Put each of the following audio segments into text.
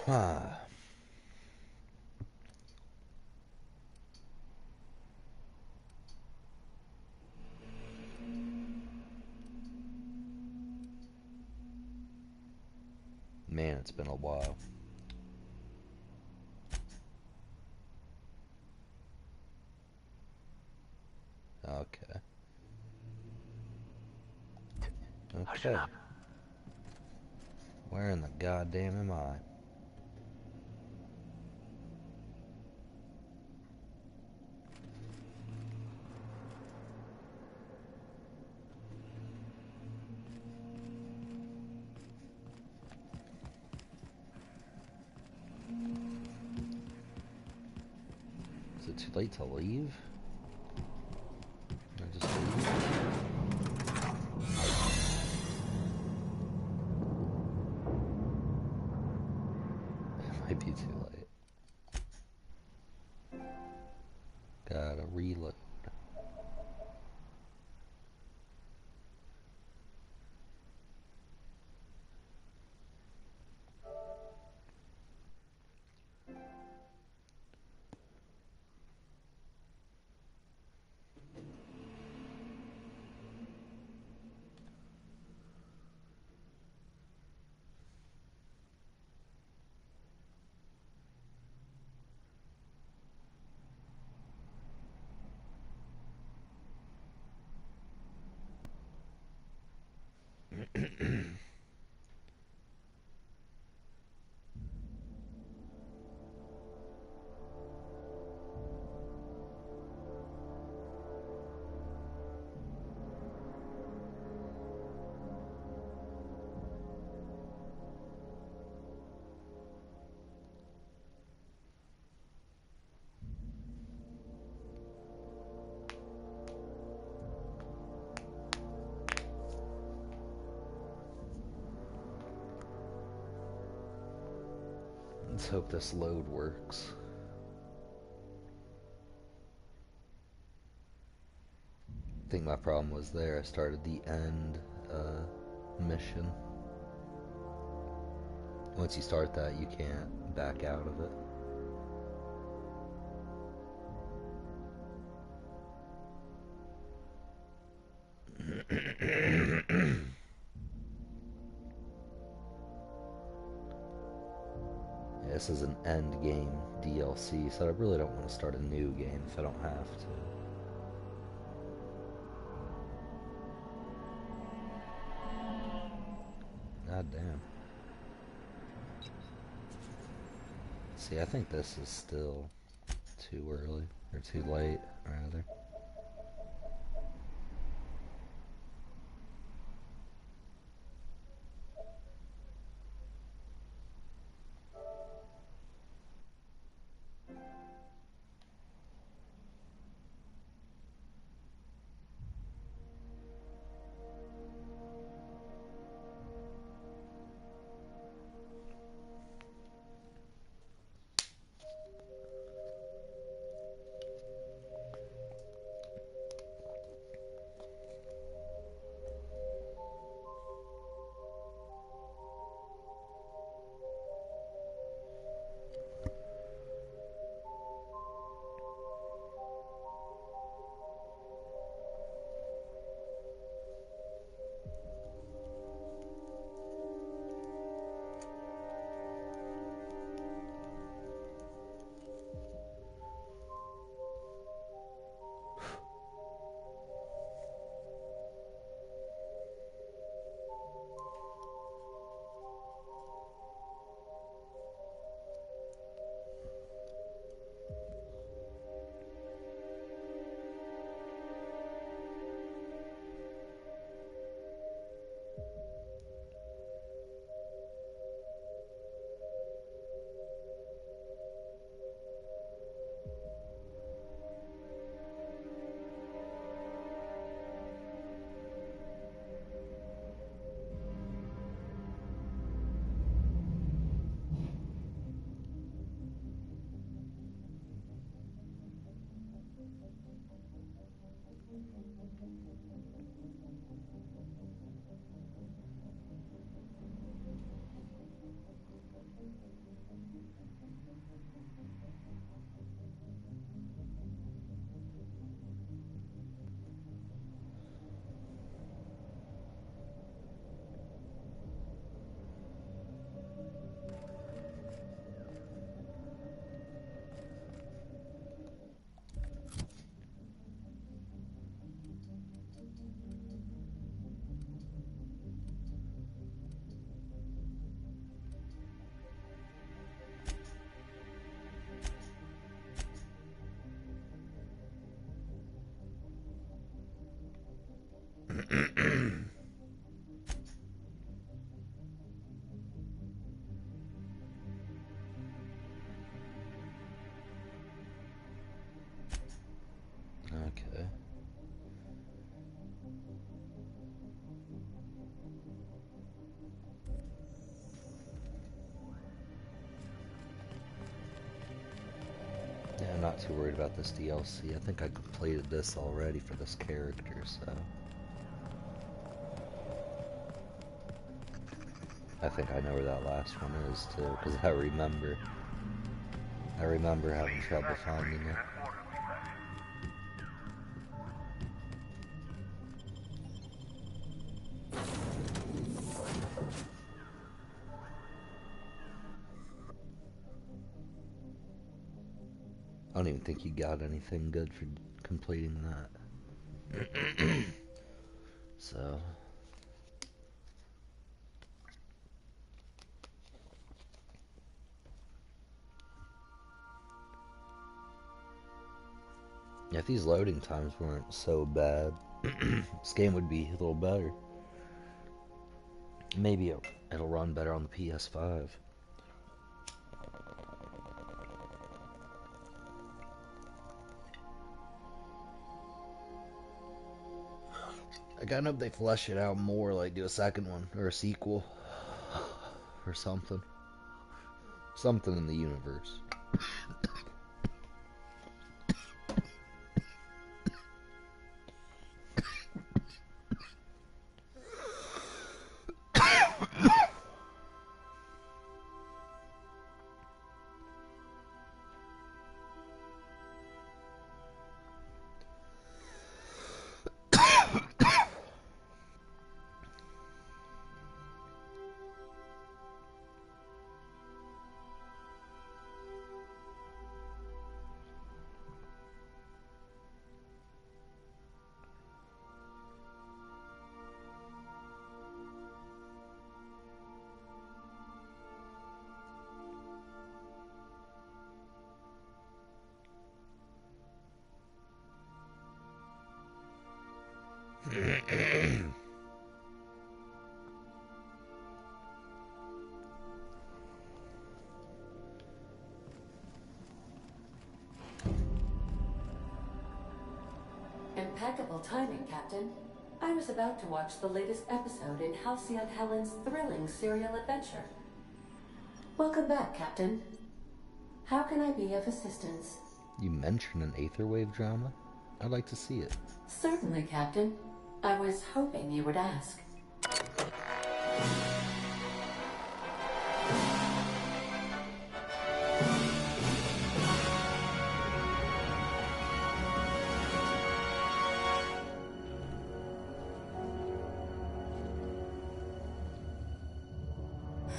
Ah, man, it's been a while. Okay. Hush it Okay. up. Where in the goddamn am I? Is it too late to leave? Can I just leave? It might be too late. Gotta reload. Let's hope this load works. I think my problem was there. I started the end mission. Once you start that, you can't back out of it. This is an end game DLC, so I really don't want to start a new game if I don't have to. God damn. See, I think this is still too early, or too late, rather. Okay. Yeah, I'm not too worried about this DLC. I think I completed this already for this character, so... I think I know where that last one is, too, because I remember having trouble finding it. I don't even think you got anything good for completing that. So... Yeah, if these loading times weren't so bad, this game would be a little better. Maybe it'll run better on the PS5. I kind of hope they flesh it out more, like do a second one or a sequel or something. Something in the universe. Impeccable timing, Captain. I was about to watch the latest episode in Halcyon Helen's thrilling serial adventure. Welcome back, Captain. How can I be of assistance? You mentioned an Aetherwave drama? I'd like to see it. Certainly, Captain. I was hoping you would ask.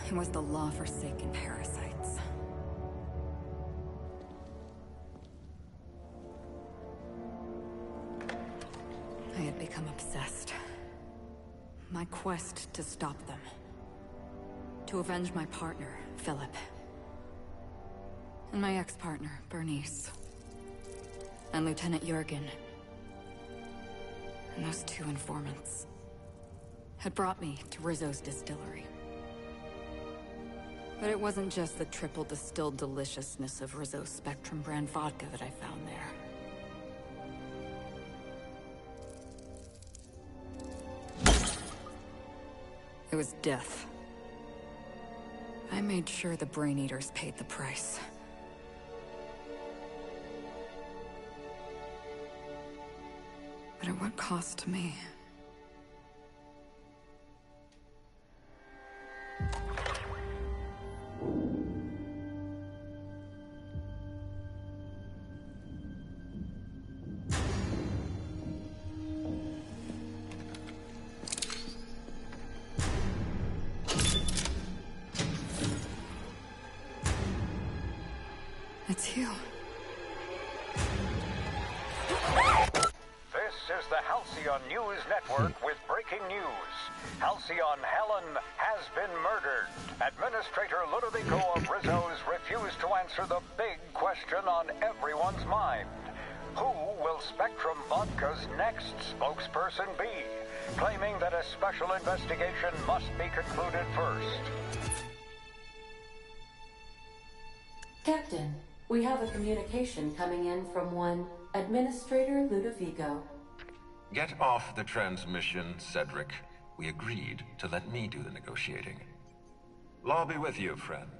It was the law-forsaken parasites. I had become obsessed. My quest to stop them. To avenge my partner, Philip. And my ex-partner, Bernice. And Lieutenant Jurgen. And those two informants had brought me to Rizzo's distillery. But it wasn't just the triple distilled deliciousness of Rizzo's Spectrum brand vodka that I found there. It was death. I made sure the Brain Eaters paid the price. But at what cost to me? It's you. This is the Halcyon News Network with breaking news. Halcyon Helen has been murdered. Administrator Ludovico of Rizzo's refused to answer the big question on everyone's mind. Who will Spectrum Vodka's next spokesperson be? Claiming that a special investigation must be concluded first. Captain, we have a communication coming in from one Administrator Ludovico. Get off the transmission, Cedric. We agreed to let me do the negotiating. Law be with you, friend.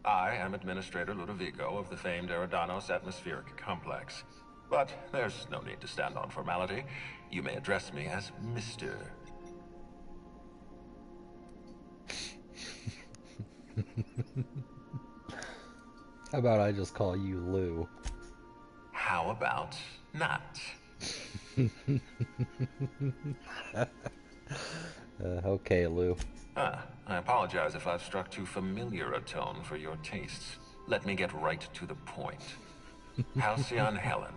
I am Administrator Ludovico of the famed Eridanos Atmospheric Complex. But there's no need to stand on formality. You may address me as Mr. How about I just call you Lou? How about not? Okay, Lou. I apologize if I've struck too familiar a tone for your tastes. Let me get right to the point. Halcyon Helen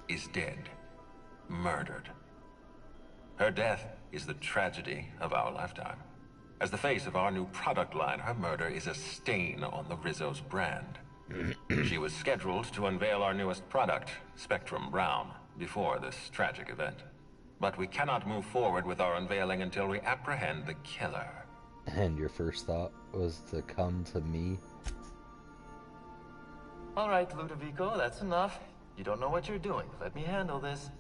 is dead. Murdered. Her death is the tragedy of our lifetime. As the face of our new product line, her murder is a stain on the Rizzo's brand. She was scheduled to unveil our newest product, Spectrum Brown, before this tragic event. But we cannot move forward with our unveiling until we apprehend the killer. And your first thought was to come to me? All right, Ludovico, that's enough. You don't know what you're doing. Let me handle this.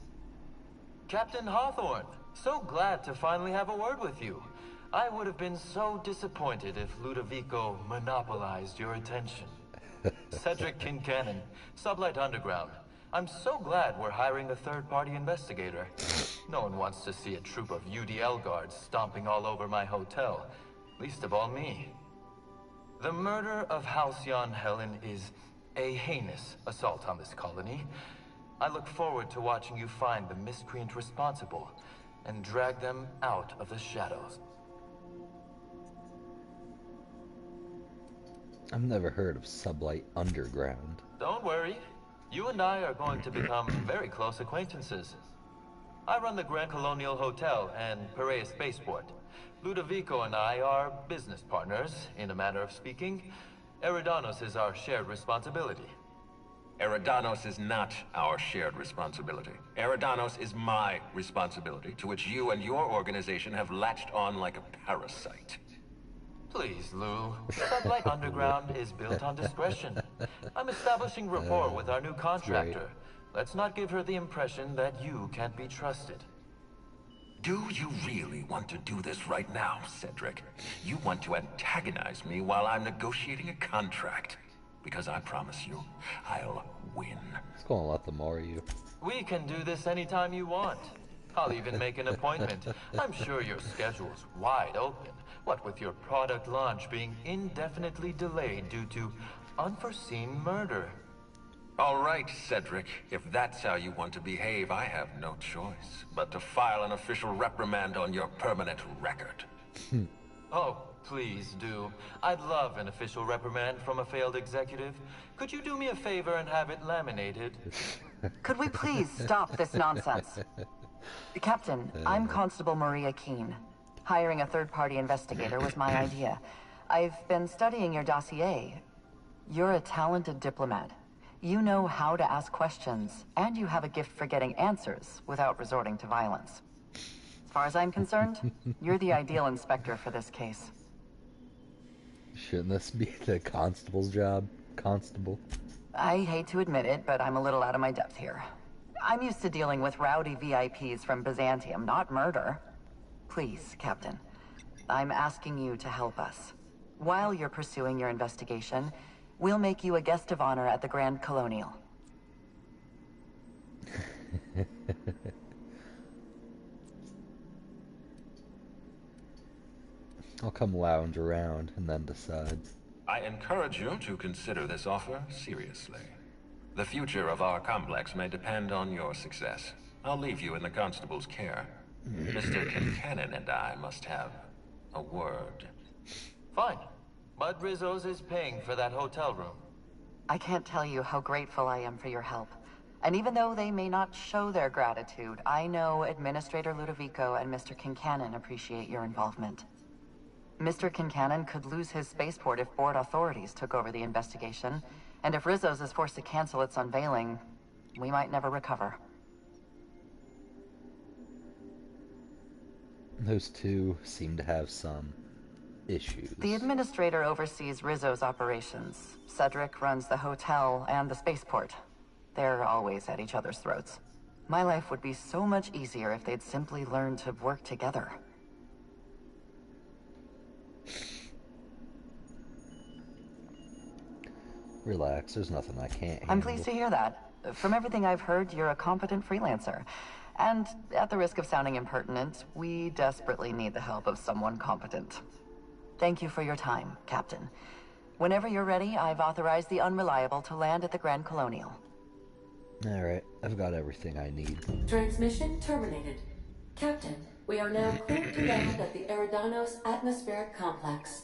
Captain Hawthorne, so glad to finally have a word with you. I would have been so disappointed if Ludovico monopolized your attention. Cedric Kincannon, Sublight Underground. I'm so glad we're hiring a third-party investigator. No one wants to see a troop of UDL guards stomping all over my hotel. Least of all me. The murder of Halcyon Helen is a heinous assault on this colony. I look forward to watching you find the miscreant responsible and drag them out of the shadows. I've never heard of Sublight Underground. Don't worry. You and I are going to become very close acquaintances. I run the Grand Colonial Hotel and Perea Spaceport. Ludovico and I are business partners, in a manner of speaking. Eridanos is our shared responsibility. Eridanos is not our shared responsibility. Eridanos is my responsibility, to which you and your organization have latched on like a parasite. Please, Lou. Sublight Underground is built on discretion. I'm establishing rapport with our new contractor. Let's not give her the impression that you can't be trusted. Do you really want to do this right now, Cedric? You want to antagonize me while I'm negotiating a contract? Because I promise you, I'll win. It's gonna let them more you. We can do this anytime you want. I'll even make an appointment. I'm sure your schedule's wide open. What with your product launch being indefinitely delayed due to unforeseen murder. All right, Cedric. If that's how you want to behave, I have no choice but to file an official reprimand on your permanent record. Oh, please do. I'd love an official reprimand from a failed executive. Could you do me a favor and have it laminated? Could we please stop this nonsense? Captain, I'm Constable Maria Keene. Hiring a third-party investigator was my idea. I've been studying your dossier. You're a talented diplomat. You know how to ask questions, and you have a gift for getting answers without resorting to violence. As far as I'm concerned, you're the ideal inspector for this case. Shouldn't this be the constable's job? Constable? I hate to admit it, but I'm a little out of my depth here. I'm used to dealing with rowdy VIPs from Byzantium, not murder. Please, Captain, I'm asking you to help us. While you're pursuing your investigation, we'll make you a guest of honor at the Grand Colonial. I'll come lounge around and then decide. I encourage you to consider this offer seriously. The future of our complex may depend on your success. I'll leave you in the constable's care. Mr. Kincannon and I must have a word. Fine. Bud Rizzo's is paying for that hotel room. I can't tell you how grateful I am for your help. And even though they may not show their gratitude, I know Administrator Ludovico and Mr. Kincannon appreciate your involvement. Mr. Kincannon could lose his spaceport if board authorities took over the investigation, and if Rizzo's is forced to cancel its unveiling, we might never recover. Those two seem to have some issues. The administrator oversees Rizzo's operations. Cedric runs the hotel and the spaceport. They're always at each other's throats. My life would be so much easier if they'd simply learned to work together. Relax, there's nothing I can't handle. I'm pleased to hear that. From everything I've heard, you're a competent freelancer. And at the risk of sounding impertinent, we desperately need the help of someone competent. Thank you for your time, Captain. Whenever you're ready, I've authorized the Unreliable to land at the Grand Colonial. Alright, I've got everything I need. Transmission terminated. Captain, we are now cleared to land at the Eridanos atmospheric complex.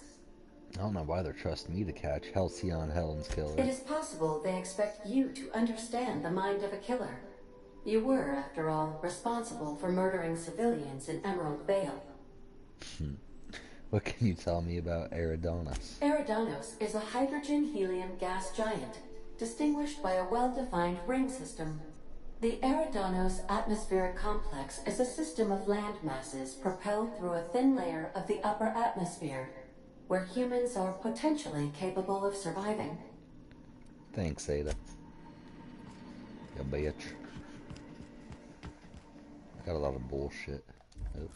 I don't know why they're trusting me to catch Halcyon Helen's killer. It is possible they expect you to understand the mind of a killer. You were, after all, responsible for murdering civilians in Emerald Vale. What can you tell me about Eridanos? Eridanos is a hydrogen-helium gas giant, distinguished by a well-defined ring system. The Eridanos atmospheric complex is a system of land masses propelled through a thin layer of the upper atmosphere, where humans are potentially capable of surviving. Thanks, Ada. You bitch. I got a lot of bullshit. Oh.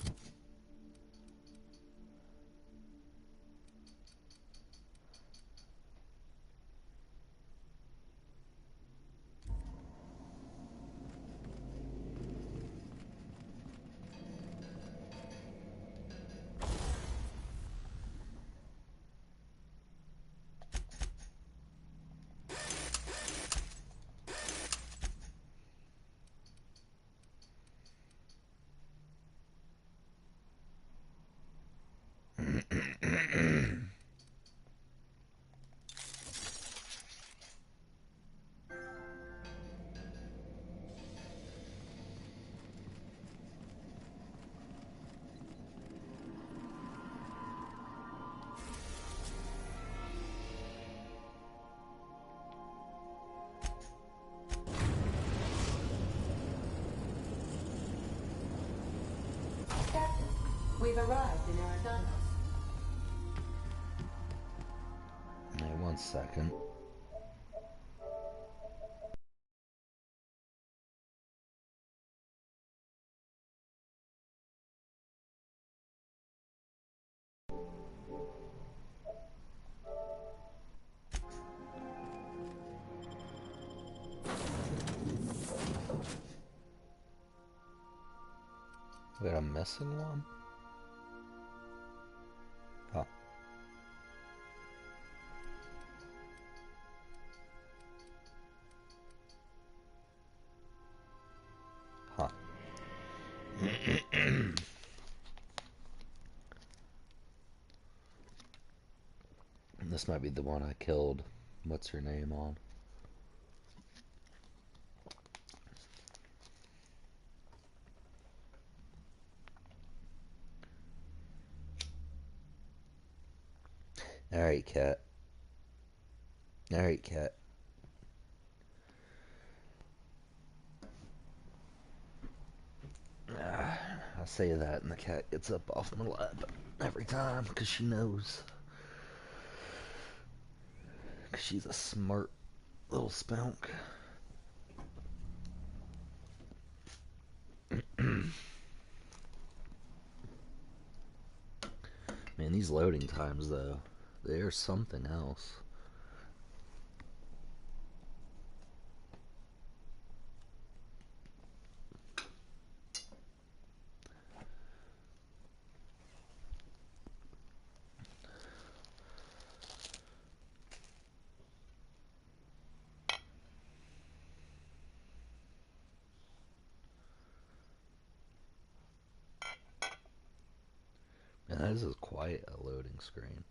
Captain, we've arrived in Eridanos. Hey, 1 second. Wait, I'm missing one? Huh. Huh. This might be the one I killed. What's her name on? Alright, cat. Alright, cat. I say that and the cat gets up off my lap every time because she knows. Because she's a smart little spunk. Man, these loading times, though, they're something else. Man, this is quite a loading screen.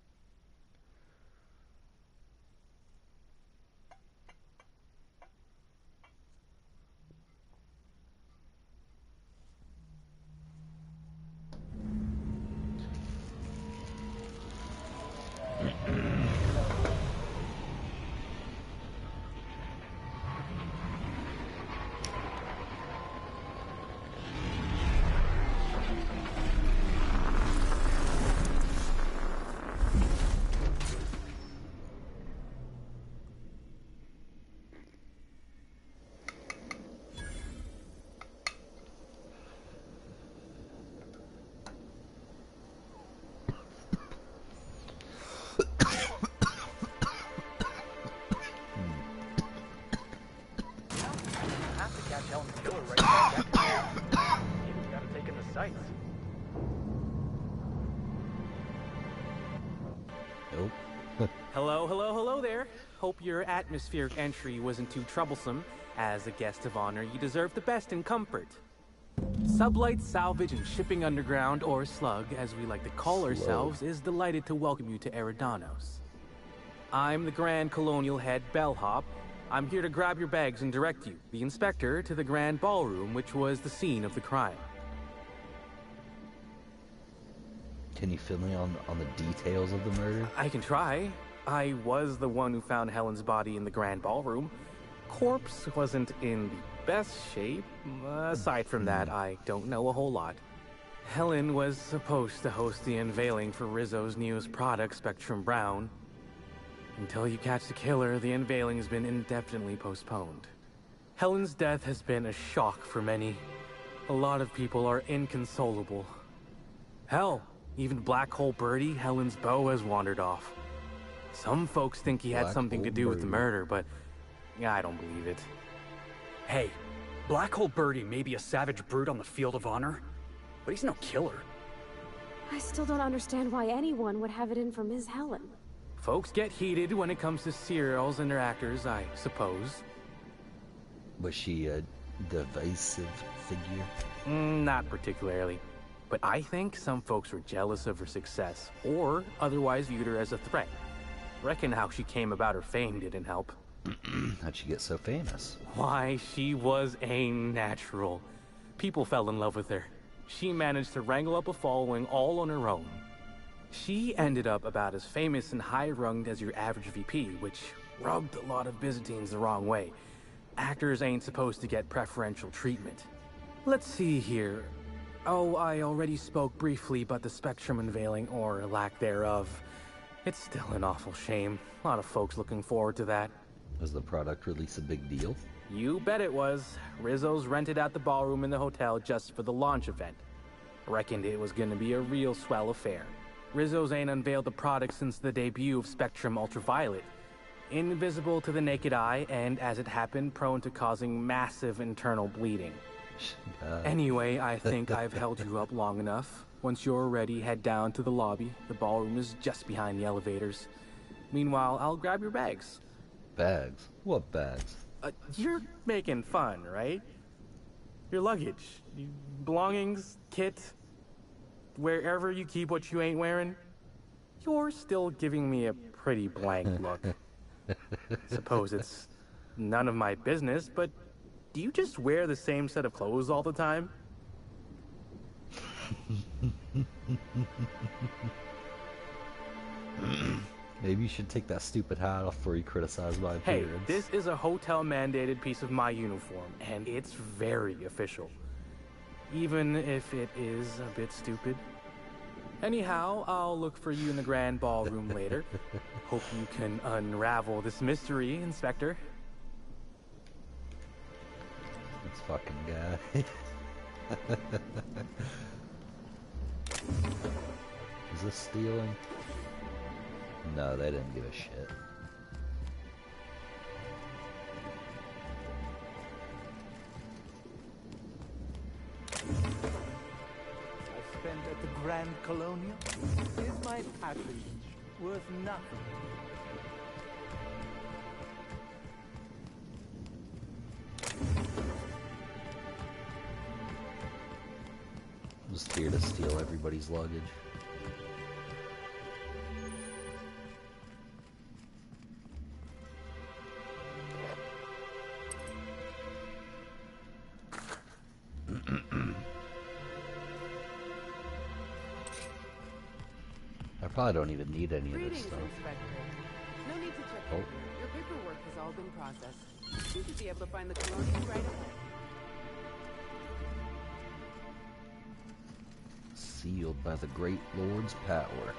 Nope. Hello, hello, hello there. Hope your atmospheric entry wasn't too troublesome. As a guest of honor, you deserve the best in comfort. Sublight Salvage and Shipping Underground, or Slug, as we like to call ourselves, is delighted to welcome you to Eridanos. I'm the Grand Colonial Head Bellhop. I'm here to grab your bags and direct you, the Inspector, to the Grand Ballroom, which was the scene of the crime. Can you fill me on the details of the murder? I can try. I was the one who found Helen's body in the Grand Ballroom. Corpse wasn't in the best shape. Aside from that, I don't know a whole lot. Helen was supposed to host the unveiling for Rizzo's newest product, Spectrum Brown. Until you catch the killer, the unveiling's been indefinitely postponed. Helen's death has been a shock for many. A lot of people are inconsolable. Hell, even Black Hole Birdie, Helen's beau, has wandered off. Some folks think he had something to do with the murder, but I don't believe it. Hey, Black Hole Birdie may be a savage brute on the field of honor, but he's no killer. I still don't understand why anyone would have it in for Ms. Helen. Folks get heated when it comes to serials and their actors, I suppose. Was she a divisive figure? Not particularly. But I think some folks were jealous of her success, or otherwise viewed her as a threat. Reckon how she came about her fame didn't help. How'd she get so famous? Why, she was a natural. People fell in love with her. She managed to wrangle up a following all on her own. She ended up about as famous and high-runged as your average VP, which rubbed a lot of Byzantines the wrong way. Actors ain't supposed to get preferential treatment. Let's see here. Oh, I already spoke briefly about the Spectrum unveiling, or lack thereof. It's still an awful shame. A lot of folks looking forward to that. Was the product release a big deal? You bet it was. Rizzo's rented out the ballroom in the hotel just for the launch event. Reckoned it was gonna be a real swell affair. Rizzo's ain't unveiled the product since the debut of Spectrum Ultraviolet. Invisible to the naked eye, and as it happened, prone to causing massive internal bleeding. Anyway, I think I've held you up long enough. Once you're ready, head down to the lobby. The ballroom is just behind the elevators. Meanwhile, I'll grab your bags. Bags? What bags? You're making fun, right? Your luggage, belongings, kit, wherever you keep what you ain't wearing. You're still giving me a pretty blank look. Suppose it's none of my business, but do you just wear the same set of clothes all the time? Maybe you should take that stupid hat off before you criticize my appearance. Hey, this is a hotel-mandated piece of my uniform, and it's very official. Even if it is a bit stupid. Anyhow, I'll look for you in the Grand Ballroom later. Hope you can unravel this mystery, Inspector. This fucking guy. Is this stealing? No, they didn't give a shit. I spent at the Grand Colonial. Is my patronage worth nothing? I'm just here to steal everybody's luggage. I probably don't even need any of this stuff. Inspector. No need to check Oh. in. Your paperwork has all been processed. You should be able to find the colonial right away. Sealed by the Great Lord's power.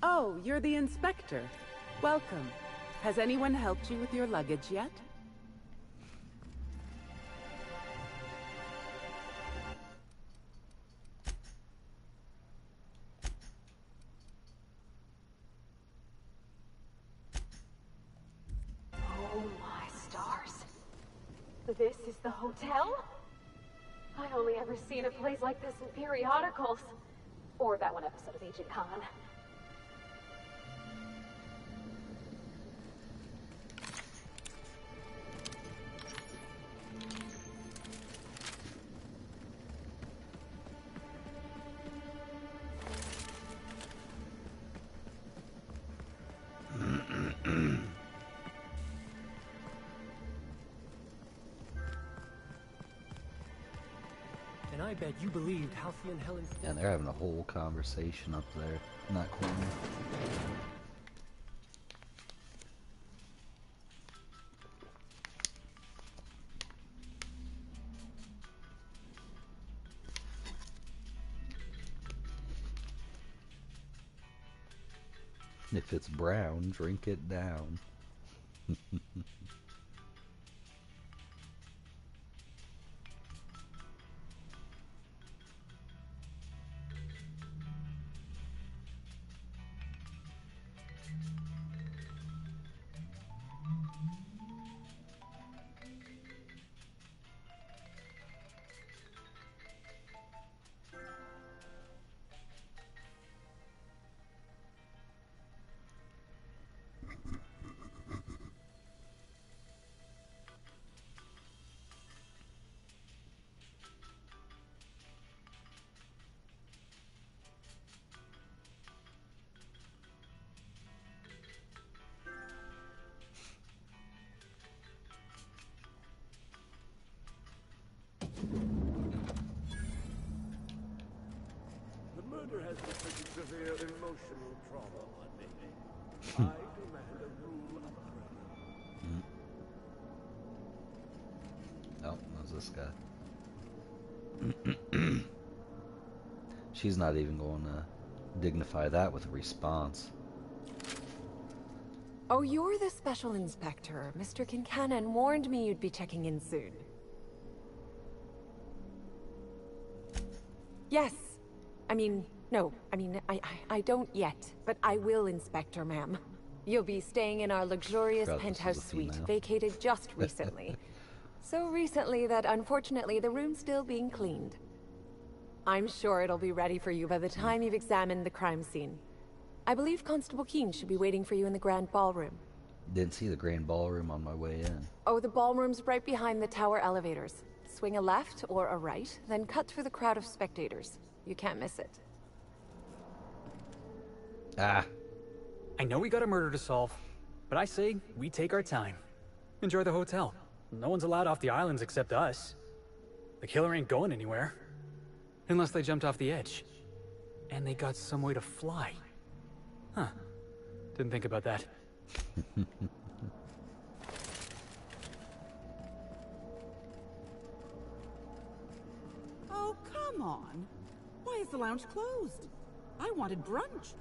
Oh, you're the inspector. Welcome. Has anyone helped you with your luggage yet? Oh my stars. This is the hotel? I only ever seen a place like this in periodicals. Or that one episode of Agent Khan. And I bet you believed Halcyon Helen. Yeah, they're having a whole conversation up there in that corner. If it's brown, drink it down. Murder has inflicted severe emotional trauma on me. I demand a rule of Oh, that was this guy. She's not even going to dignify that with a response. Oh, you're the special inspector. Mr. Kincannon warned me you'd be checking in soon. Yes. I don't yet, but I will, Inspector, ma'am. You'll be staying in our luxurious penthouse suite, vacated just recently. So recently that unfortunately the room's still being cleaned. I'm sure it'll be ready for you by the time you've examined the crime scene. I believe Constable Keene should be waiting for you in the grand ballroom. Didn't see the grand ballroom on my way in. Oh, the ballroom's right behind the tower elevators. Swing a left or a right, then cut through the crowd of spectators. You can't miss it. Ah. I know we got a murder to solve, but I say we take our time. Enjoy the hotel. No one's allowed off the islands except us. The killer ain't going anywhere. Unless they jumped off the edge. And they got some way to fly. Huh. Didn't think about that. Oh, come on. Why is the lounge closed? I wanted brunch.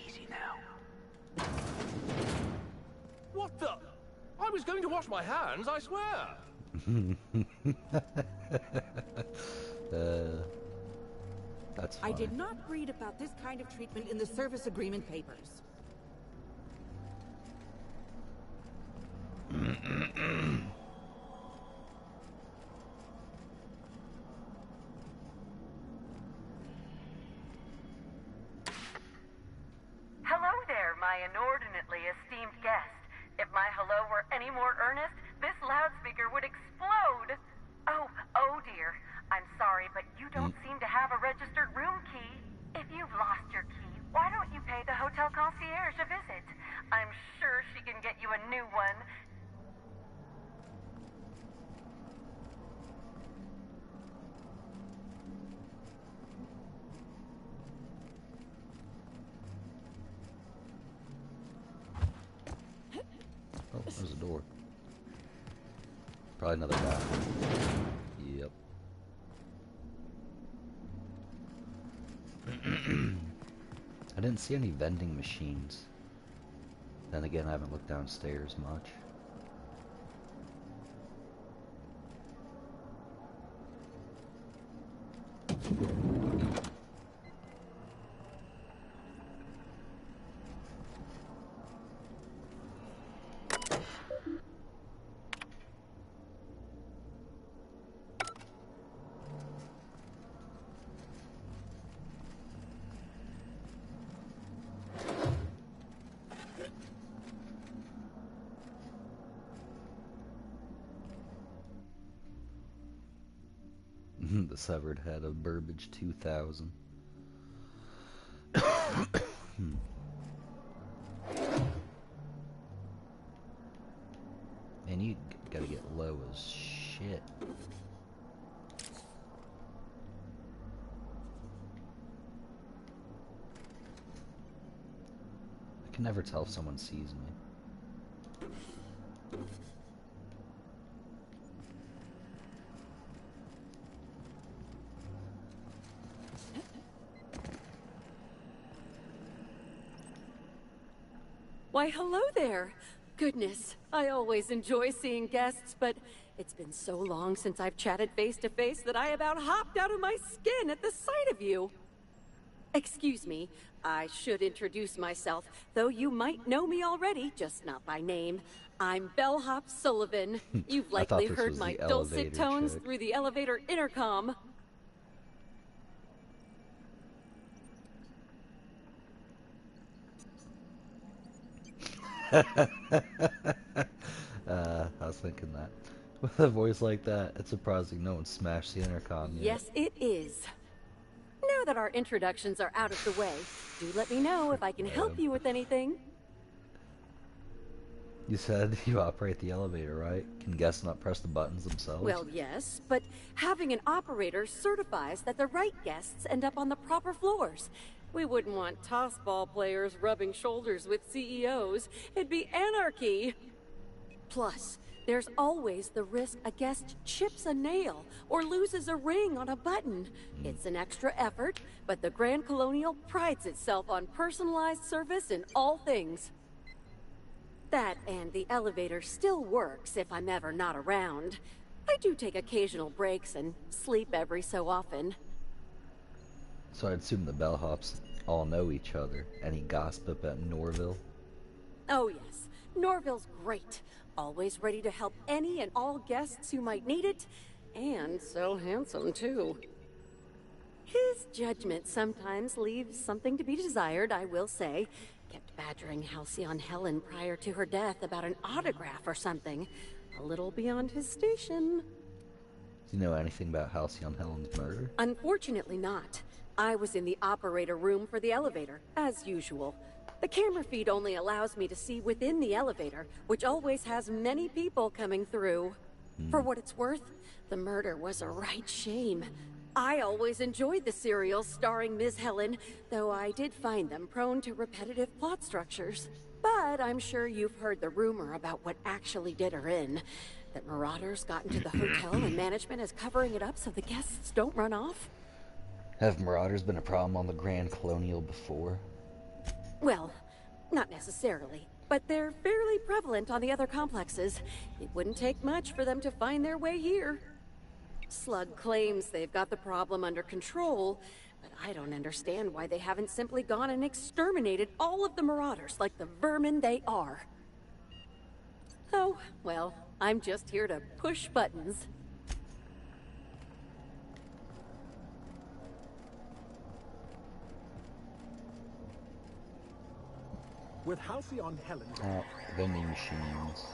Easy now. What the? I was going to wash my hands, I swear. That's I fine. did not read about this kind of treatment in the service agreement papers. Hello there, my inordinately esteemed guest. If my hello were any more earnest, this loudspeaker would explode. Oh dear. I'm sorry, but you don't seem to have a registered room key. If you've lost your key, why don't you pay the hotel concierge a visit? I'm sure she can get you a new one. Oh, there's a door. Probably another guy. Yep. I didn't see any vending machines. Then again, I haven't looked downstairs much. the severed head of Burbage 2000. Man, you gotta get low as shit. I can never tell if someone sees me. Why, hello there. Goodness, I always enjoy seeing guests, but it's been so long since I've chatted face to face that I about hopped out of my skin at the sight of you. Excuse me, I should introduce myself, though you might know me already, just not by name. I'm Bellhop Sullivan. You've likely heard my dulcet tones through the elevator intercom. I was thinking that. With a voice like that, it's surprising no one smashed the intercom yet. Yes, it is. Now that our introductions are out of the way, do let me know if I can help you with anything. You said you operate the elevator, right? Can guests not press the buttons themselves? Well, yes, but having an operator certifies that the right guests end up on the proper floors. We wouldn't want tossball players rubbing shoulders with CEOs. It'd be anarchy. Plus, there's always the risk a guest chips a nail or loses a ring on a button. It's an extra effort, but the Grand Colonial prides itself on personalized service in all things. That and the elevator still works if I'm ever not around. I do take occasional breaks and sleep every so often. So I'd assume the bellhops all know each other. Any gossip at Norville? Oh yes, Norville's great. Always ready to help any and all guests who might need it. And so handsome, too. His judgment sometimes leaves something to be desired, I will say. Kept badgering Halcyon Helen prior to her death about an autograph or something. A little beyond his station. Do you know anything about Halcyon Helen's murder? Unfortunately not. I was in the operator room for the elevator, as usual. The camera feed only allows me to see within the elevator, which always has many people coming through. For what it's worth, the murder was a right shame. I always enjoyed the serials starring Ms. Helen, though I did find them prone to repetitive plot structures. But I'm sure you've heard the rumor about what actually did her in. That marauders got into the hotel and management is covering it up so the guests don't run off. Have marauders been a problem on the Grand Colonial before? Well, not necessarily, but they're fairly prevalent on the other complexes. It wouldn't take much for them to find their way here. Slug claims they've got the problem under control, but I don't understand why they haven't simply gone and exterminated all of the marauders like the vermin they are. Oh, well, I'm just here to push buttons. With Halcyon Helen. Vending machines.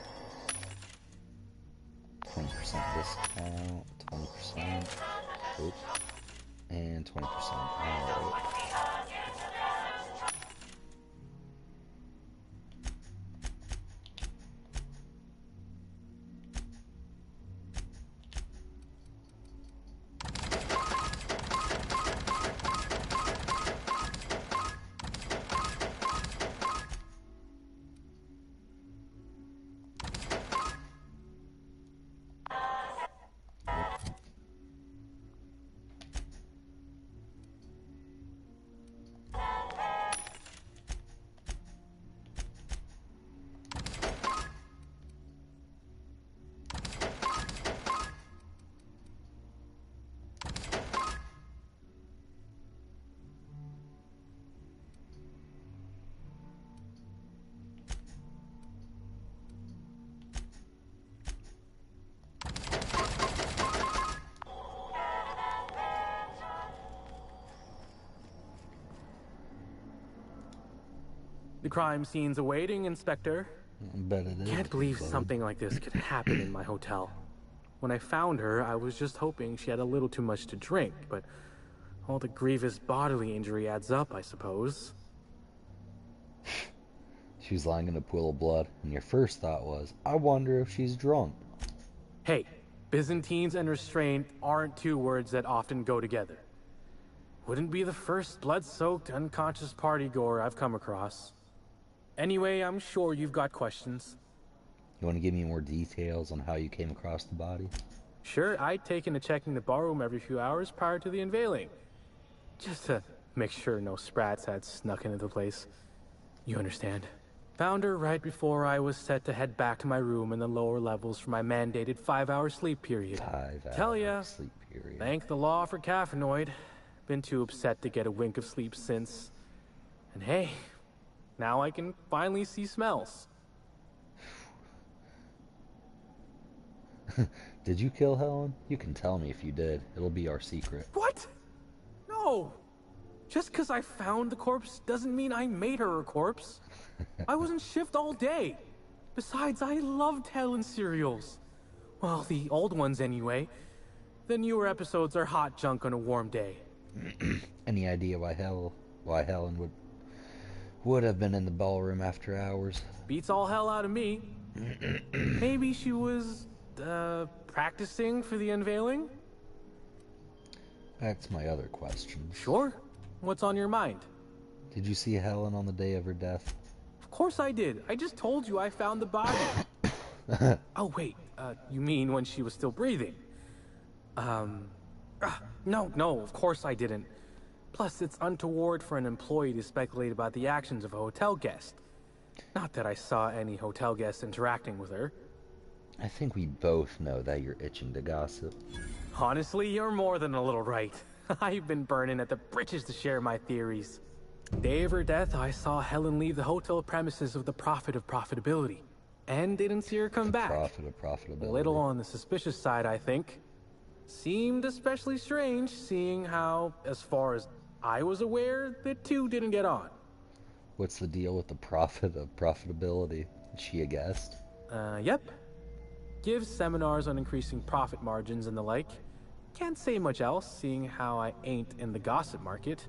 20% discount, 20%. Oops. And 20%. Alright. The crime scene's awaiting, Inspector. Bet it is. Can't believe something like this could happen in my hotel. When I found her, I was just hoping she had a little too much to drink, but all the grievous bodily injury adds up, I suppose. She was lying in a pool of blood, and your first thought was, I wonder if she's drunk. Hey, Byzantines and restraint aren't two words that often go together. Wouldn't be the first blood-soaked, unconscious party-goer I've come across. Anyway, I'm sure you've got questions. You want to give me more details on how you came across the body? Sure, I'd taken to checking the ballroom every few hours prior to the unveiling. Just to make sure no sprats had snuck into the place. You understand. Found her right before I was set to head back to my room in the lower levels for my mandated 5-hour sleep period. 5-hour Tell ya, sleep period. Thank the law for caffeinoid. Been too upset to get a wink of sleep since. And hey, now I can finally see smells. Did you kill Helen? You can tell me if you did. It'll be our secret. What? No! Just because I found the corpse doesn't mean I made her a corpse. I was in shift all day. Besides, I loved Helen's serials. Well, the old ones anyway. The newer episodes are hot junk on a warm day. Any idea why Helen would have been in the ballroom after hours? Beats all hell out of me. Maybe she was practicing for the unveiling? Back to my other questions. Sure. What's on your mind? Did you see Helen on the day of her death? Of course I did. I just told you I found the body. Oh, wait. You mean when she was still breathing? No, of course I didn't. Plus, it's untoward for an employee to speculate about the actions of a hotel guest. Not that I saw any hotel guests interacting with her. I think we both know that you're itching to gossip. Honestly, you're more than a little right. I've been burning at the britches to share my theories. Day of her death, I saw Helen leave the hotel premises with the profit of profitability. And didn't see her come back. Profit of profitability. A little on the suspicious side, I think. Seemed especially strange, seeing how, as far as I was aware, the two didn't get on. What's the deal with the profit of profitability? Is she a guest? Yep. Gives seminars on increasing profit margins and the like. Can't say much else, seeing how I ain't in the gossip market.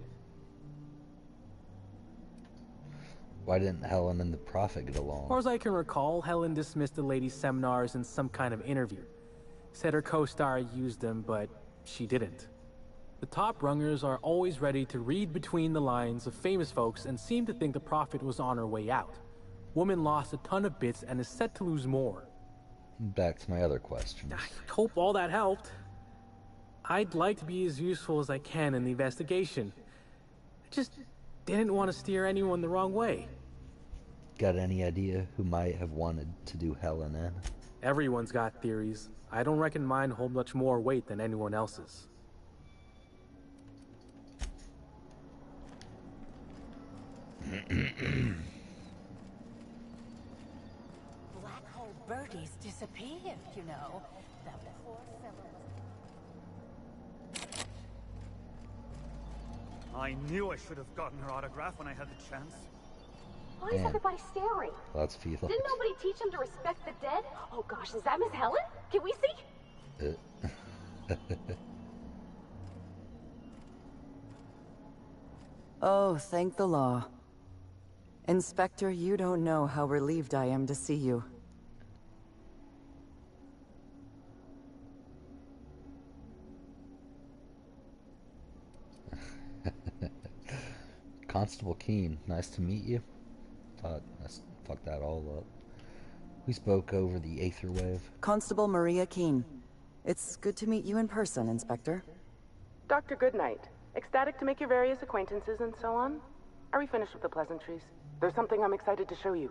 Why didn't Helen and the prophet get along? As far as I can recall, Helen dismissed the lady's seminars in some kind of interview. Said her co-star used them, but she didn't. The top rungers are always ready to read between the lines of famous folks and seem to think the prophet was on her way out. Woman lost a ton of bits and is set to lose more. Back to my other questions. I hope all that helped. I'd like to be as useful as I can in the investigation. I just didn't want to steer anyone the wrong way. Got any idea who might have wanted to do Helen in? Everyone's got theories. I don't reckon mine hold much more weight than anyone else's. Black hole birdies disappeared, you know. That poor fellow was... I knew I should have gotten her autograph when I had the chance. Why is everybody staring? That's Felix. Didn't nobody teach them to respect the dead? Oh gosh, is that Miss Helen? Can we see? Oh, thank the law. Inspector, you don't know how relieved I am to see you. Constable Keene, nice to meet you. Thought I fucked that all up. We spoke over the Aether Wave. Constable Maria Keene. It's good to meet you in person, Inspector. Dr. Goodnight. Ecstatic to make your various acquaintances and so on. Are we finished with the pleasantries? There's something I'm excited to show you.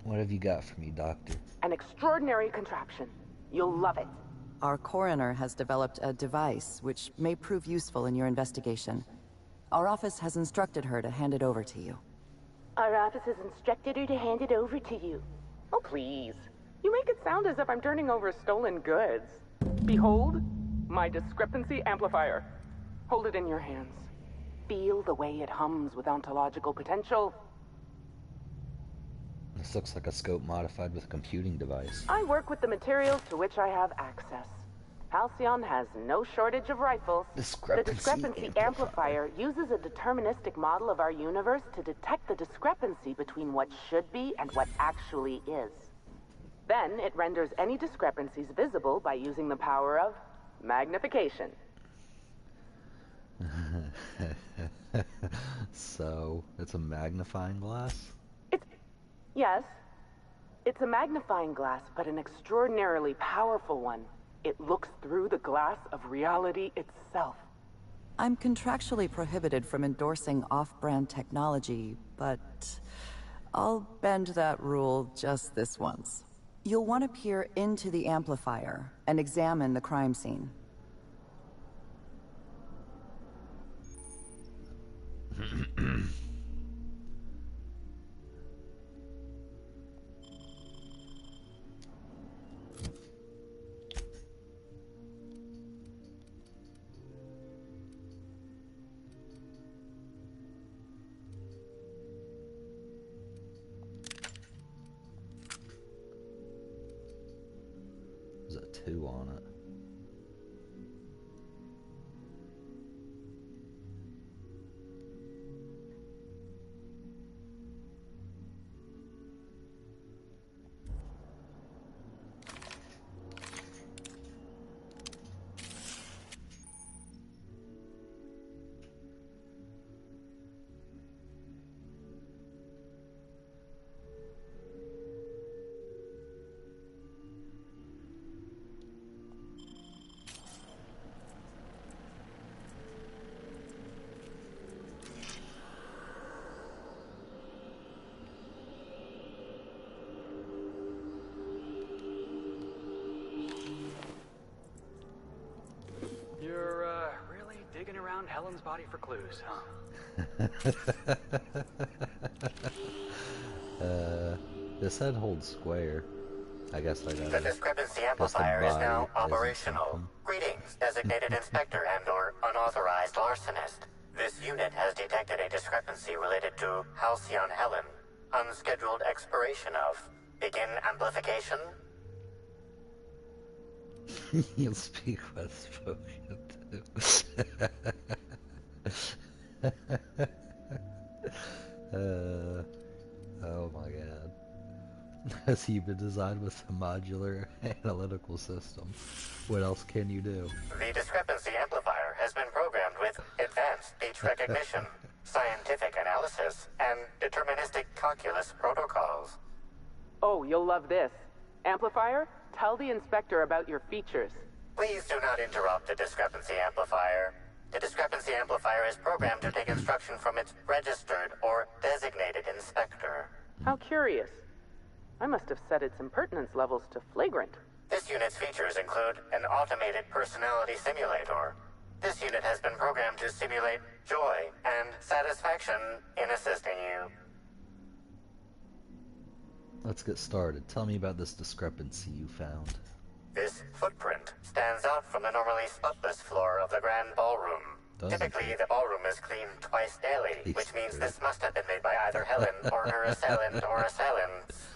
What have you got for me, Doctor? An extraordinary contraption. You'll love it. Our coroner has developed a device which may prove useful in your investigation. Our office has instructed her to hand it over to you. Our office has instructed her to hand it over to you. Oh, please. You make it sound as if I'm turning over stolen goods. Behold, my discrepancy amplifier. Hold it in your hands. Feel the way it hums with ontological potential. This looks like a scope modified with a computing device. I work with the materials to which I have access. Halcyon has no shortage of rifles. The discrepancy amplifier uses a deterministic model of our universe to detect the discrepancy between what should be and what actually is. Then it renders any discrepancies visible by using the power of magnification. So, it's a magnifying glass? Yes. It's a magnifying glass, but an extraordinarily powerful one. It looks through the glass of reality itself. I'm contractually prohibited from endorsing off-brand technology, but I'll bend that rule just this once. You'll want to peer into the amplifier and examine the crime scene. There's a 2 on it. Digging around Helen's body for clues, huh? This head holds square. I guess I got The discrepancy amplifier is now operational. Greetings, designated inspector and/or unauthorized larcenist. This unit has detected a discrepancy related to Halcyon Helen. Unscheduled expiration of. Begin amplification. You'll speak when spoken to. Oh my god. Has he been designed with a modular analytical system? What else can you do? The discrepancy amplifier has been programmed with advanced speech recognition, scientific analysis, and deterministic calculus protocols. Oh, you'll love this. Amplifier, tell the inspector about your features. Please do not interrupt the discrepancy amplifier. The discrepancy amplifier is programmed to take instruction from its registered or designated inspector. How curious. I must have set its impertinence levels to flagrant. This unit's features include an automated personality simulator. This unit has been programmed to simulate joy and satisfaction in assisting you. Let's get started. Tell me about this discrepancy you found. This footprint stands out from the normally spotless floor of the grand ballroom. Typically, the ballroom is cleaned twice daily, which means this must have been made by either Helen or her assailant or assailants.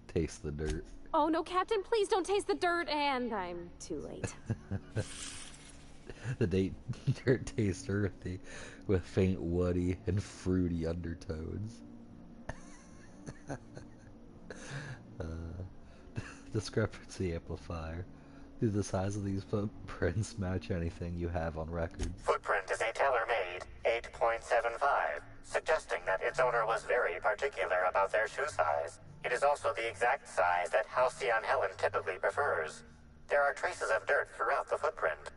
Taste the dirt. Oh no, Captain, please don't taste the dirt, and I'm too late. The dirt tastes earthy, with faint woody and fruity undertones. Discrepancy amplifier. Do the size of these footprints match anything you have on record? Footprint is a tailor-made 8.75, suggesting that its owner was very particular about their shoe size. It is also the exact size that Halcyon Helen typically prefers. There are traces of dirt throughout the footprint.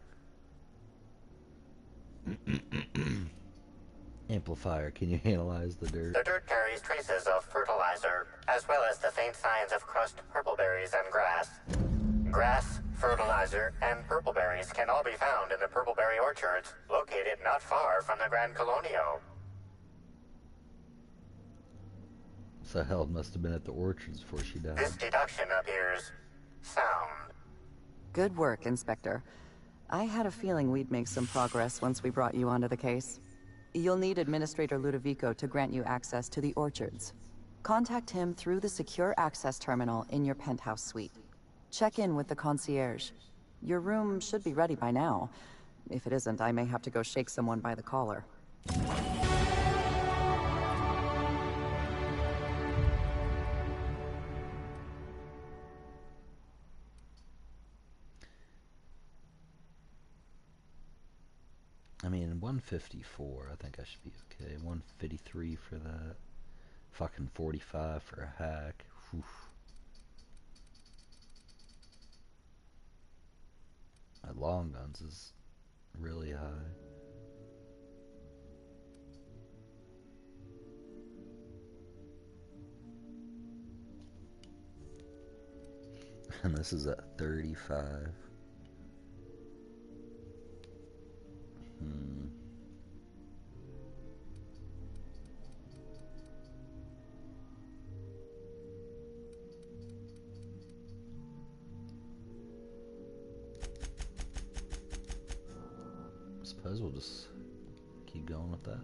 Amplifier, can you analyze the dirt? The dirt carries traces of fertilizer, as well as the faint signs of crushed purpleberries and grass. Grass, fertilizer, and purpleberries can all be found in the purpleberry orchards, located not far from the Grand Colonio. So Helen must have been at the orchards before she died. This deduction appears sound. Good work, Inspector. I had a feeling we'd make some progress once we brought you onto the case. You'll need Administrator Ludovico to grant you access to the orchards. Contact him through the secure access terminal in your penthouse suite. Check in with the concierge. Your room should be ready by now. If it isn't, I may have to go shake someone by the collar. I mean, 154, I think I should be okay. 153 for that. Fucking 45 for a hack. Whew. My long guns is really high. And this is at 35. Suppose we'll just keep going with that.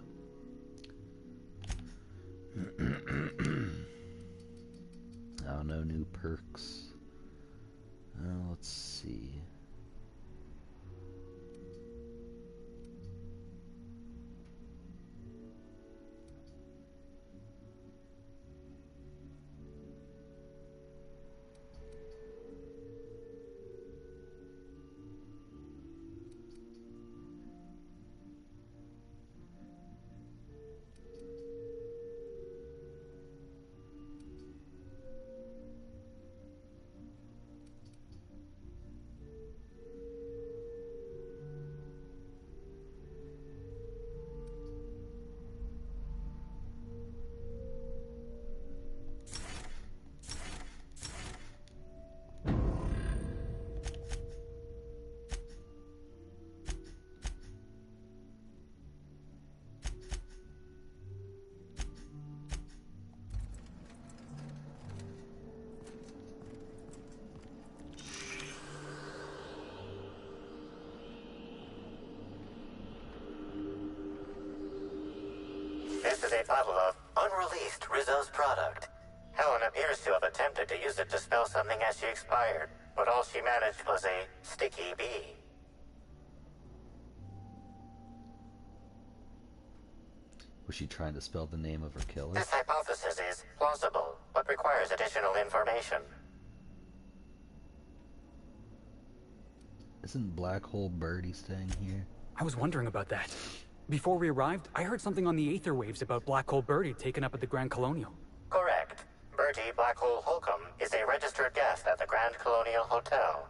Oh, no new perks. Let's see. This is a bottle of unreleased Rizzo's product. Helen appears to have attempted to use it to spell something as she expired, but all she managed was a sticky bee. Was she trying to spell the name of her killer? This hypothesis is plausible, but requires additional information. Isn't Black Hole Birdie staying here? I was wondering about that. Before we arrived, I heard something on the aether waves about Black Hole Birdie taken up at the Grand Colonial. Correct. Bertie Black Hole Holcomb is a registered guest at the Grand Colonial Hotel.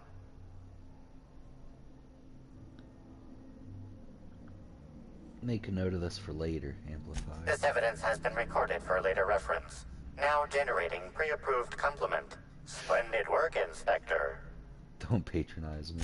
Make a note of this for later, Amplifier. This evidence has been recorded for later reference. Now generating pre-approved compliment. Splendid work, Inspector. Don't patronize me.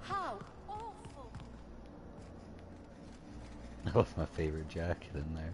How awful! That was my favorite jacket in there.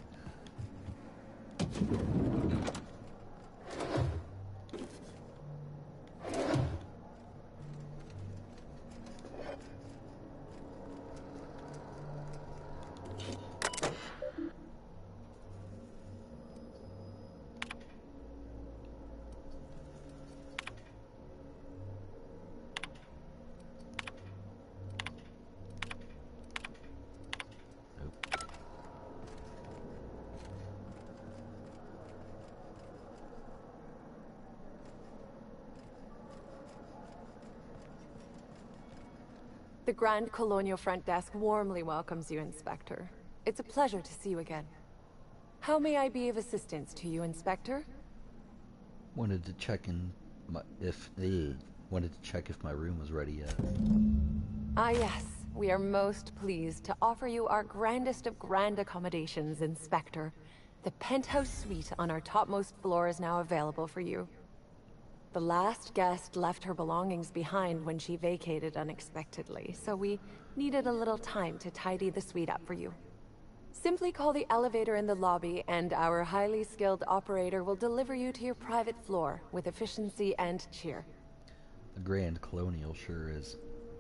The Grand Colonial Front Desk warmly welcomes you, Inspector. It's a pleasure to see you again. How may I be of assistance to you, Inspector? Wanted to check if my room was ready yet. Ah yes, we are most pleased to offer you our grandest of grand accommodations, Inspector. The penthouse suite on our topmost floor is now available for you. The last guest left her belongings behind when she vacated unexpectedly, so we needed a little time to tidy the suite up for you. Simply call the elevator in the lobby and our highly skilled operator will deliver you to your private floor with efficiency and cheer. The Grand Colonial sure is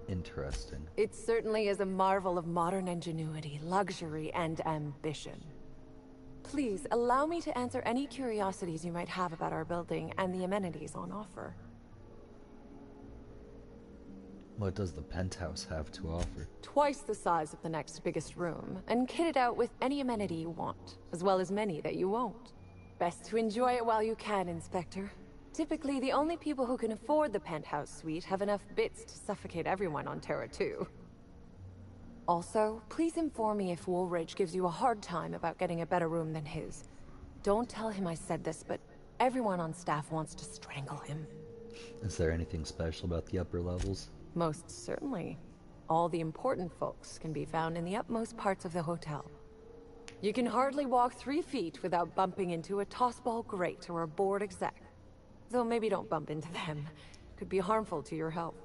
interesting. It certainly is a marvel of modern ingenuity, luxury, and ambition. Please, allow me to answer any curiosities you might have about our building and the amenities on offer. What does the penthouse have to offer? Twice the size of the next biggest room, and kitted out with any amenity you want, as well as many that you won't. Best to enjoy it while you can, Inspector. Typically, the only people who can afford the penthouse suite have enough bits to suffocate everyone on Terra 2. Also, please inform me if Woolridge gives you a hard time about getting a better room than his. Don't tell him I said this, but everyone on staff wants to strangle him. Is there anything special about the upper levels? Most certainly. All the important folks can be found in the upmost parts of the hotel. You can hardly walk 3 feet without bumping into a tossball grate or a bored exec. Though maybe don't bump into them. Could be harmful to your health.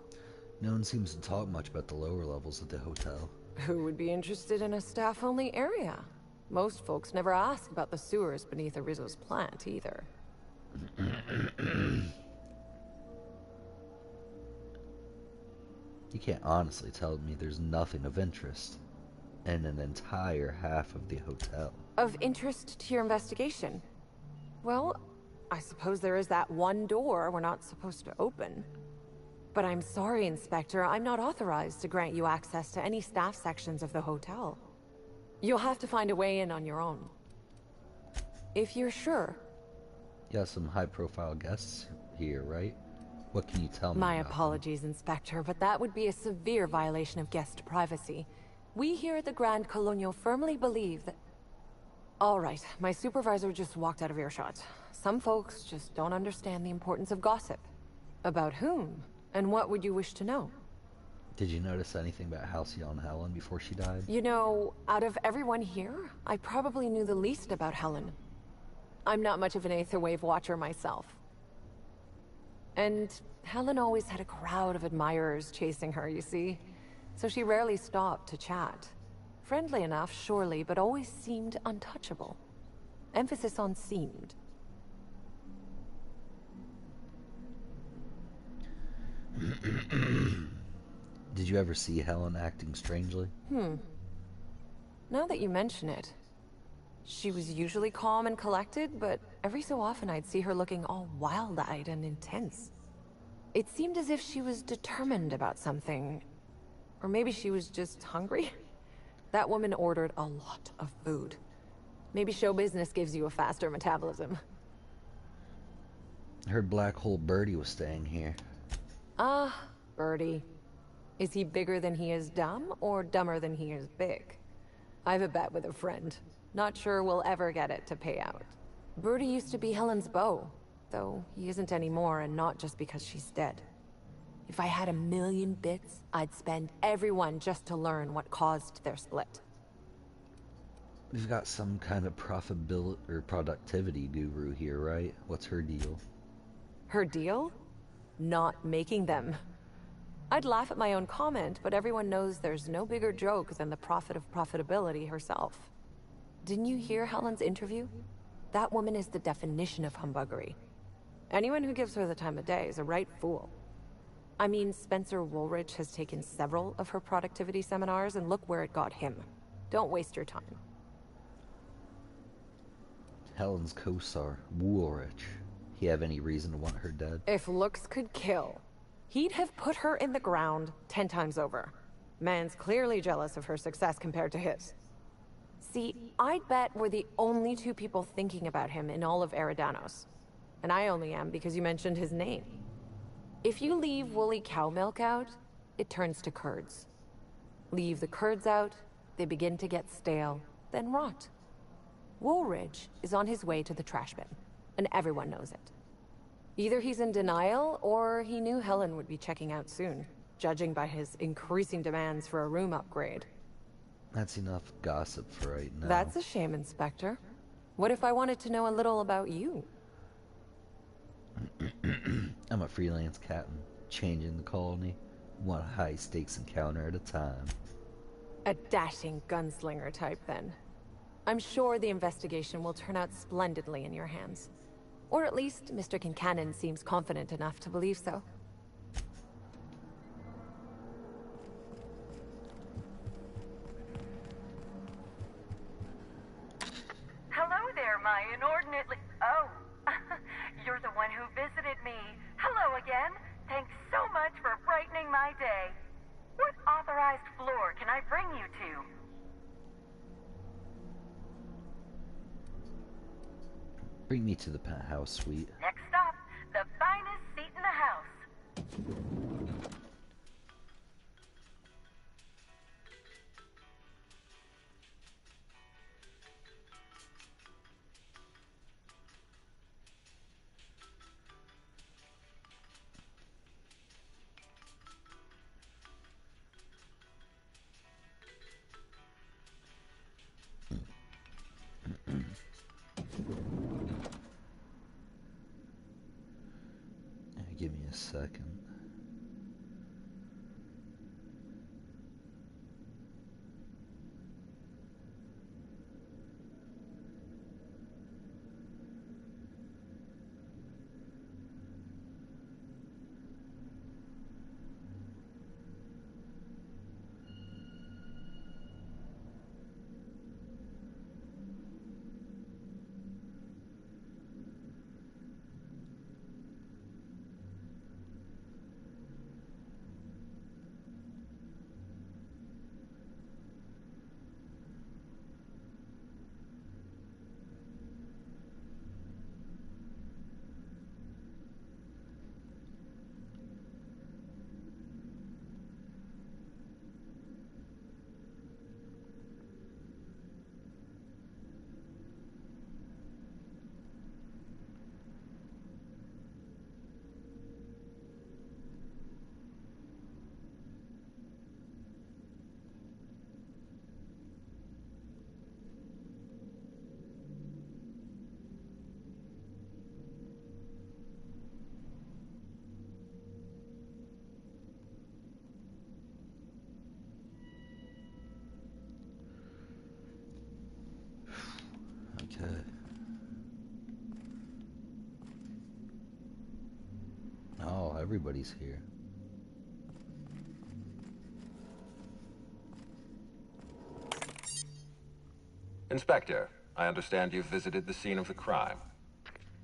No one seems to talk much about the lower levels of the hotel. Who would be interested in a staff-only area? Most folks never ask about the sewers beneath Arizo's plant, either. You can't honestly tell me there's nothing of interest in an entire half of the hotel. Of interest to your investigation? Well, I suppose there is that one door we're not supposed to open. But I'm sorry, Inspector, I'm not authorized to grant you access to any staff sections of the hotel. You'll have to find a way in on your own. If you're sure. You have some high-profile guests here, right? What can you tell me? My apologies, Inspector, but that would be a severe violation of guest privacy. We here at the Grand Colonial firmly believe that... All right, my supervisor just walked out of earshot. Some folks just don't understand the importance of gossip. About whom? And what would you wish to know? Did you notice anything about Halcyon Helen before she died? You know, out of everyone here, I probably knew the least about Helen. I'm not much of an Aetherwave watcher myself. And Helen always had a crowd of admirers chasing her, you see. So she rarely stopped to chat. Friendly enough, surely, but always seemed untouchable. Emphasis on seemed. Did you ever see Helen acting strangely? Now that you mention it, she was usually calm and collected, but every so often I'd see her looking all wild-eyed and intense. It seemed as if she was determined about something. Or maybe she was just hungry. That woman ordered a lot of food. Maybe show business gives you a faster metabolism. I heard Black Hole Birdie was staying here. Ah, Birdie. Is he bigger than he is dumb, or dumber than he is big? I've a bet with a friend. Not sure we'll ever get it to pay out. Birdie used to be Helen's beau, though he isn't anymore, and not just because she's dead. If I had 1,000,000 bits, I'd spend every one just to learn what caused their split. We've got some kind of profitability or productivity guru here, right? What's her deal? Her deal? Not making them. I'd laugh at my own comment, but everyone knows there's no bigger joke than the prophet of profitability herself. Didn't you hear Helen's interview? That woman is the definition of humbuggery. Anyone who gives her the time of day is a right fool. I mean, Spencer Woolridge has taken several of her productivity seminars, and look where it got him. Don't waste your time. Helen's co-star, Woolridge. He have any reason to want her dead? If looks could kill, he'd have put her in the ground 10 times over. Man's clearly jealous of her success compared to his. See, I'd bet we're the only 2 people thinking about him in all of Eridanos. And I only am because you mentioned his name. If you leave woolly cow milk out, it turns to curds. Leave the curds out, they begin to get stale. then rot. Woolridge is on his way to the trash bin, and everyone knows it. Either he's in denial, or he knew Helen would be checking out soon, judging by his increasing demands for a room upgrade. That's enough gossip for right now. That's a shame, Inspector. What if I wanted to know a little about you? I'm a freelance captain, changing the colony, one high-stakes encounter at a time. A dashing gunslinger type, then. I'm sure the investigation will turn out splendidly in your hands. Or at least Mr. Kincannon seems confident enough to believe so. Hello there, my inordinately... Oh, you're the one who visited me. Hello again. Thanks so much for brightening my day. What authorized floor can I bring you to? Bring me to the penthouse suite. Next stop, the finest seat in the house. Give me a second. Okay. Oh, everybody's here. Inspector, I understand you've visited the scene of the crime.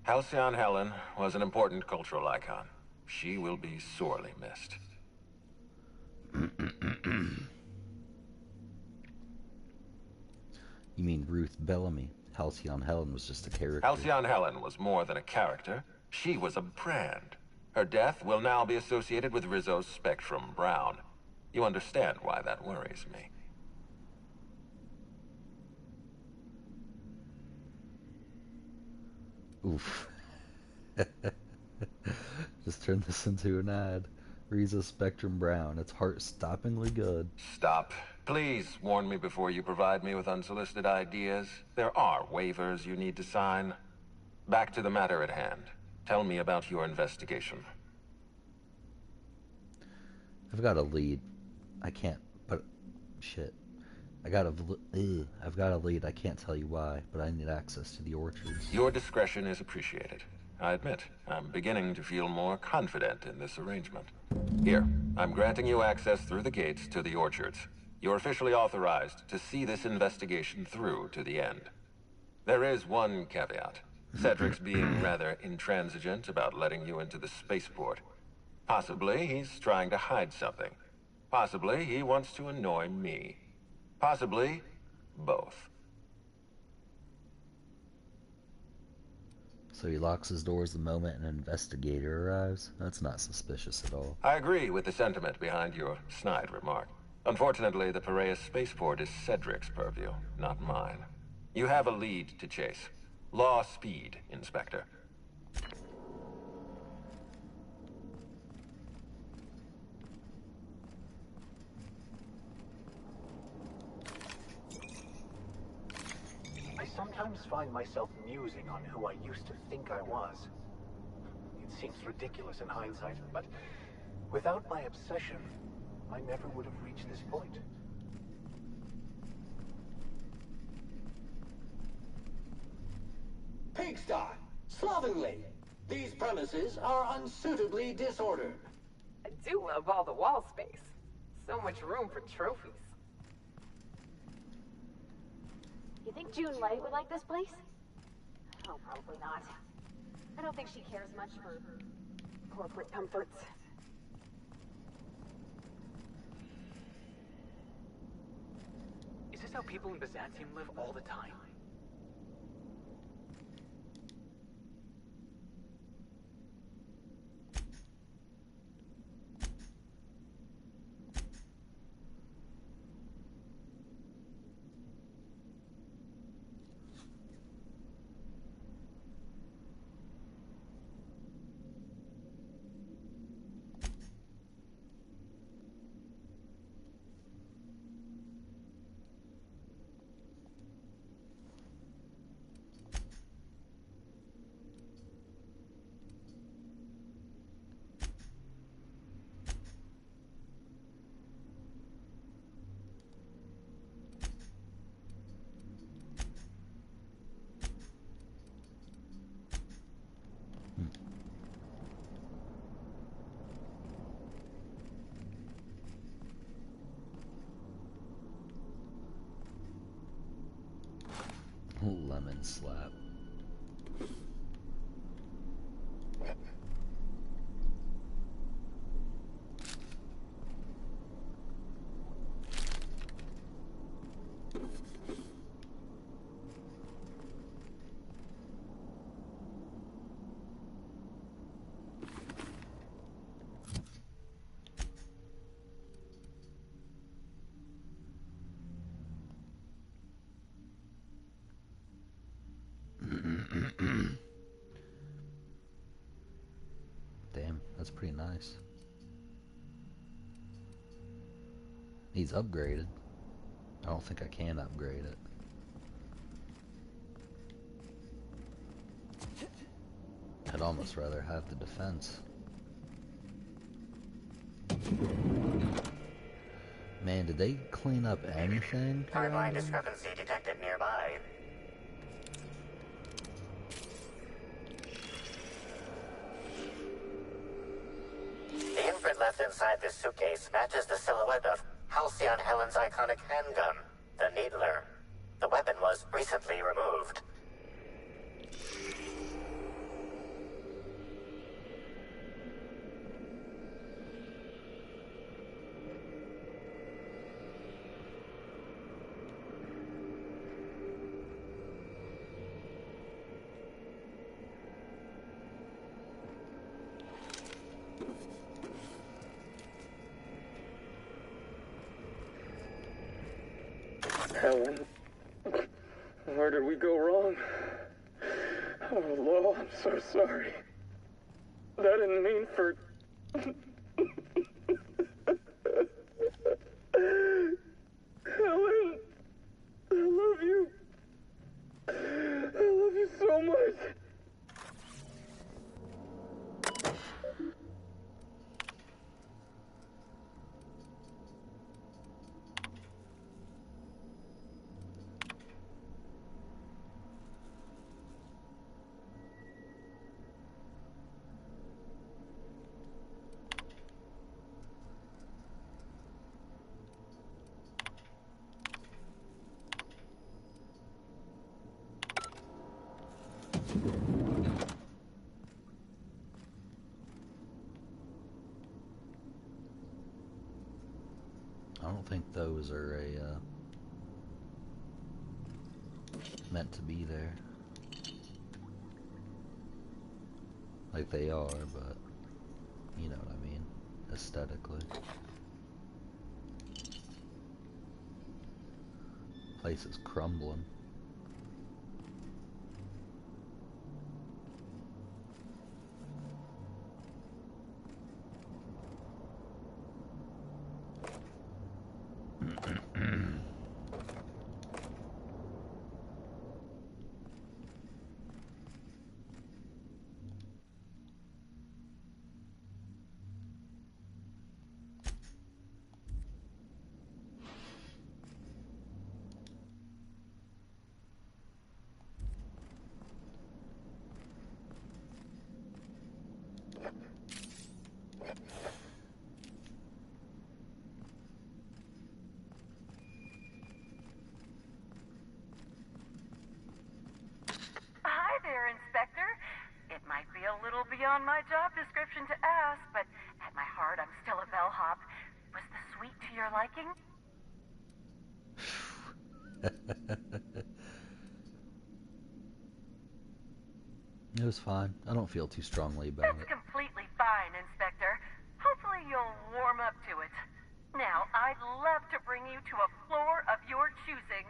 Halcyon Helen was an important cultural icon. She will be sorely missed. You mean Ruth Bellamy? Halcyon Helen was just a character. Halcyon Helen was more than a character. She was a brand. Her death will now be associated with Rizzo's Spectrum Brown. You understand why that worries me. Oof. Just turn this into an ad. Rizzo Spectrum Brown. It's heart-stoppingly good. Stop. Please warn me before you provide me with unsolicited ideas. There are waivers you need to sign. Back to the matter at hand. Tell me about your investigation. I've got a lead. I can't, but shit. I've got a lead. I can't tell you why, but I need access to the orchards. Your discretion is appreciated. I admit, I'm beginning to feel more confident in this arrangement. Here, I'm granting you access through the gates to the orchards. You're officially authorized to see this investigation through to the end. There is one caveat. Cedric's being rather intransigent about letting you into the spaceport. Possibly he's trying to hide something. Possibly he wants to annoy me. Possibly both. So he locks his doors the moment an investigator arrives? That's not suspicious at all. I agree with the sentiment behind your snide remark. Unfortunately, the Piraeus spaceport is Cedric's purview, not mine. You have a lead to chase. Law speed, Inspector. I sometimes find myself musing on who I used to think I was. It seems ridiculous in hindsight, but without my obsession, I never would have reached this point. Pigsty! Slovenly! These premises are unsuitably disordered. I do love all the wall space. So much room for trophies. You think June Light would like this place? Oh, probably not. I don't think she cares much for corporate comforts. Is this how people in Byzantium live all the time? Lemon slap. Damn, that's pretty nice. He's upgraded. I don't think I can upgrade it. I'd almost rather have the defense. Man, did they clean up anything? Timeline discrepancy detected nearby. The imprint left inside this suitcase matches the silhouette of Halcyon Helen's iconic handgun, the Needler. The weapon was recently removed. Helen, where did we go wrong? Oh, Lo, I'm so sorry. I didn't mean for... Helen, I love you. I love you so much. I don't think those are meant to be there. Like they are, but you know what I mean, aesthetically. Place is crumbling. Hi there, Inspector. It might be a little beyond my job description to ask, but at my heart, I'm still a bellhop. Was the suite to your liking? It was fine. I don't feel too strongly about That's it. completely fine, Inspector. Hopefully you'll warm up to it. Now, I'd love to bring you to a floor of your choosing.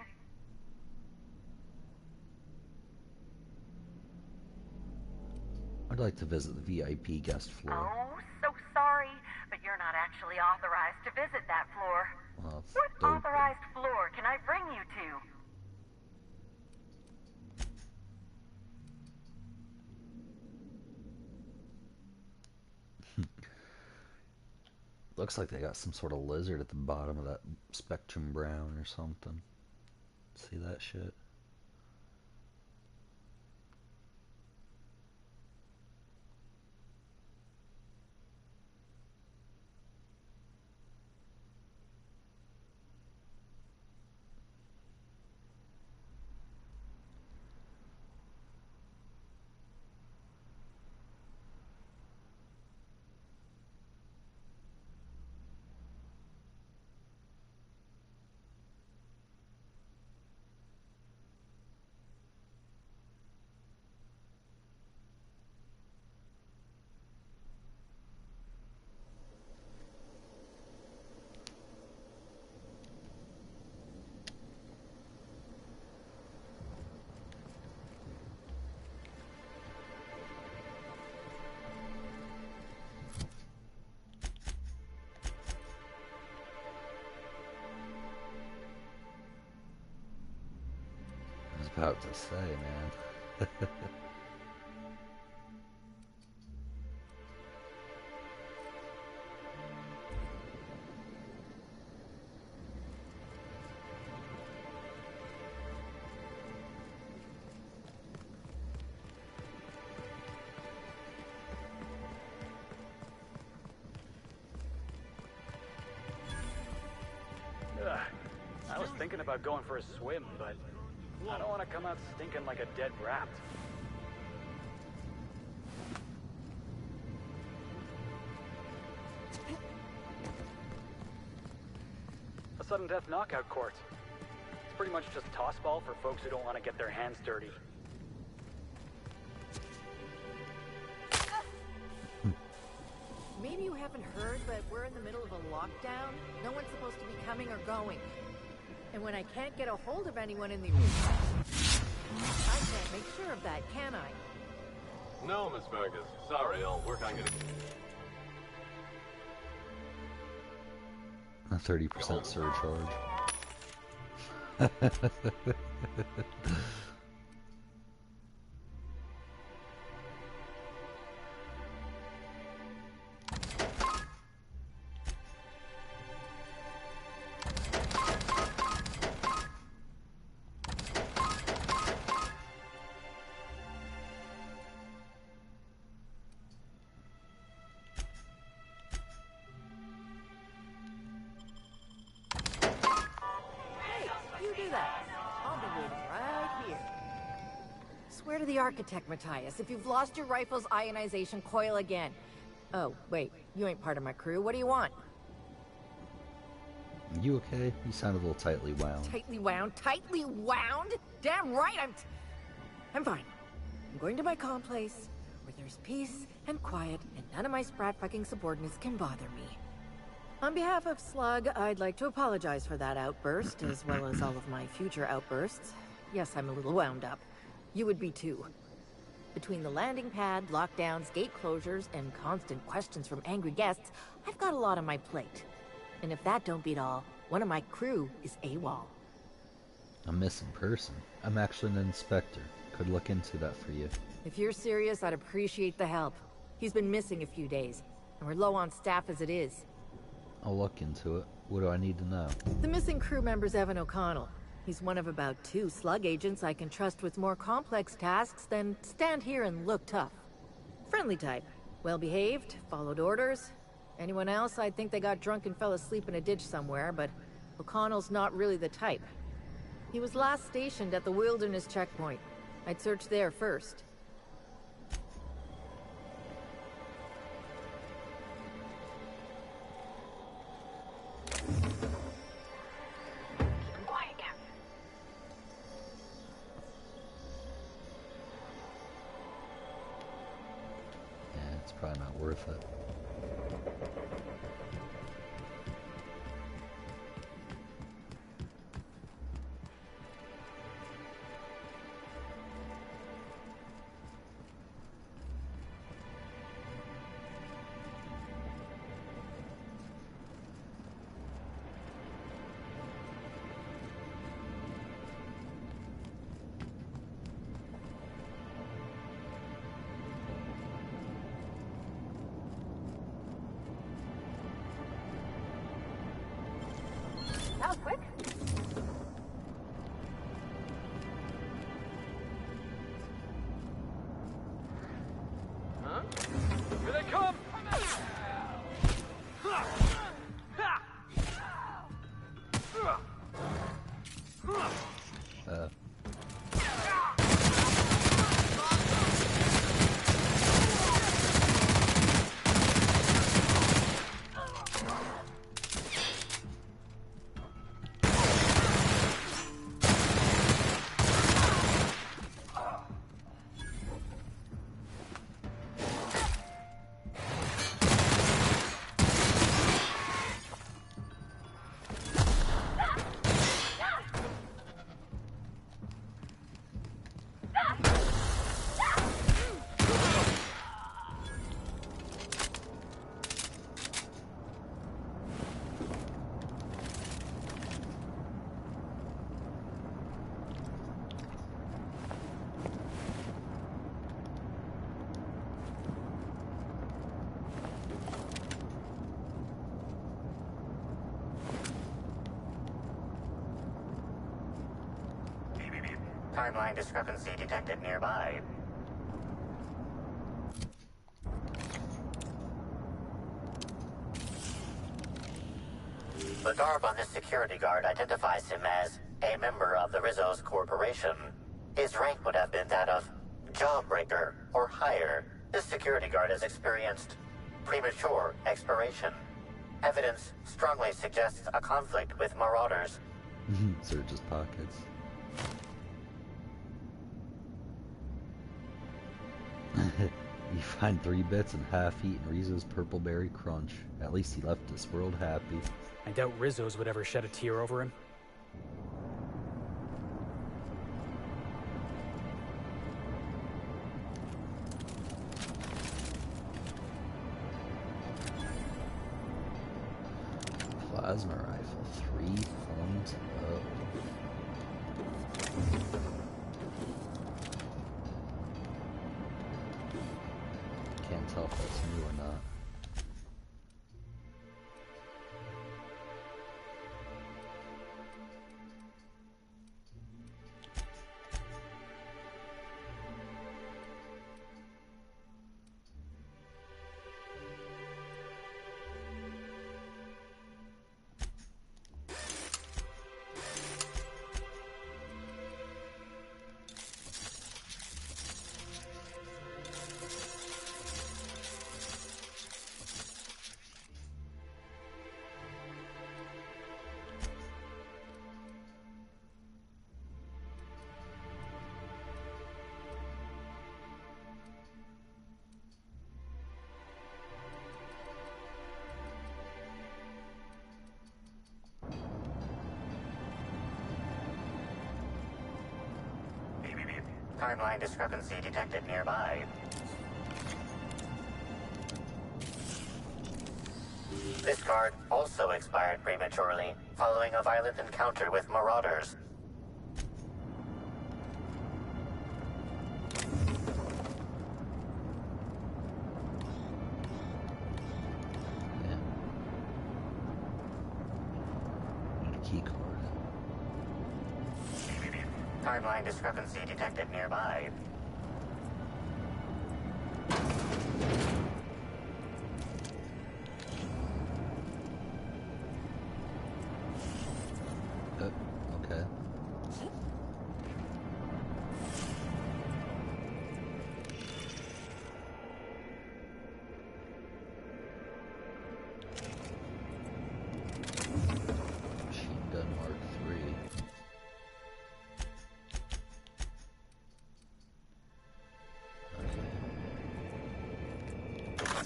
I'd like to visit the VIP guest floor. Oh, so sorry, but you're not actually authorized to visit that floor. Well, it's What stupid. authorized floor can I bring you to? Looks like they got some sort of lizard at the bottom of that spectrum brown or something. See that shit? I was about to say, man. I was thinking about going for a swim, but I don't want to come out stinking like a dead rat. A sudden death knockout court. It's pretty much just tossball for folks who don't want to get their hands dirty. Maybe you haven't heard, but we're in the middle of a lockdown. No one's supposed to be coming or going. And when I can't get a hold of anyone in the... I can't make sure of that, can I? No, Miss Fergus. Sorry, I'll work on getting... A 30% surcharge. Swear to the architect, Matthias, if you've lost your rifle's ionization coil again. Oh, wait, you ain't part of my crew. What do you want? You okay? You sound a little tightly wound. Tightly wound? Tightly wound? Damn right I'm fine. I'm going to my calm place, where there's peace and quiet, and none of my sprat fucking subordinates can bother me. On behalf of Slug, I'd like to apologize for that outburst, as well as all of my future outbursts. Yes, I'm a little wound up. You would be too. Between the landing pad, lockdowns, gate closures, and constant questions from angry guests, I've got a lot on my plate. And if that don't beat all, one of my crew is AWOL. A missing person? I'm actually an inspector. Could look into that for you. If you're serious, I'd appreciate the help. He's been missing a few days, and we're low on staff as it is. I'll look into it. What do I need to know? The missing crew member's Evan O'Connell. He's one of about 2 Slug agents I can trust with more complex tasks than stand here and look tough. Friendly type. Well-behaved, followed orders. Anyone else, I'd think they got drunk and fell asleep in a ditch somewhere, but O'Connell's not really the type. He was last stationed at the Wilderness checkpoint. I'd search there first. Yeah, it's probably not worth it. That was quick. Huh? Here they come! Timeline discrepancy detected nearby. The garb on this security guard identifies him as a member of the Rizzo's corporation. His rank would have been that of Jawbreaker or higher. This security guard has experienced premature expiration. Evidence strongly suggests a conflict with Marauders. Search his pockets. You find 3 bits and half-eaten Rizzo's Purple Berry Crunch. At least he left this world happy. I doubt Rizzo's would ever shed a tear over him. Plasma rifle, 3.0. Can't tell if that's new or not. Timeline discrepancy detected nearby. This card also expired prematurely, following a violent encounter with marauders. Key card. Timeline discrepancy detected nearby. Okay. Machine gun Mark III.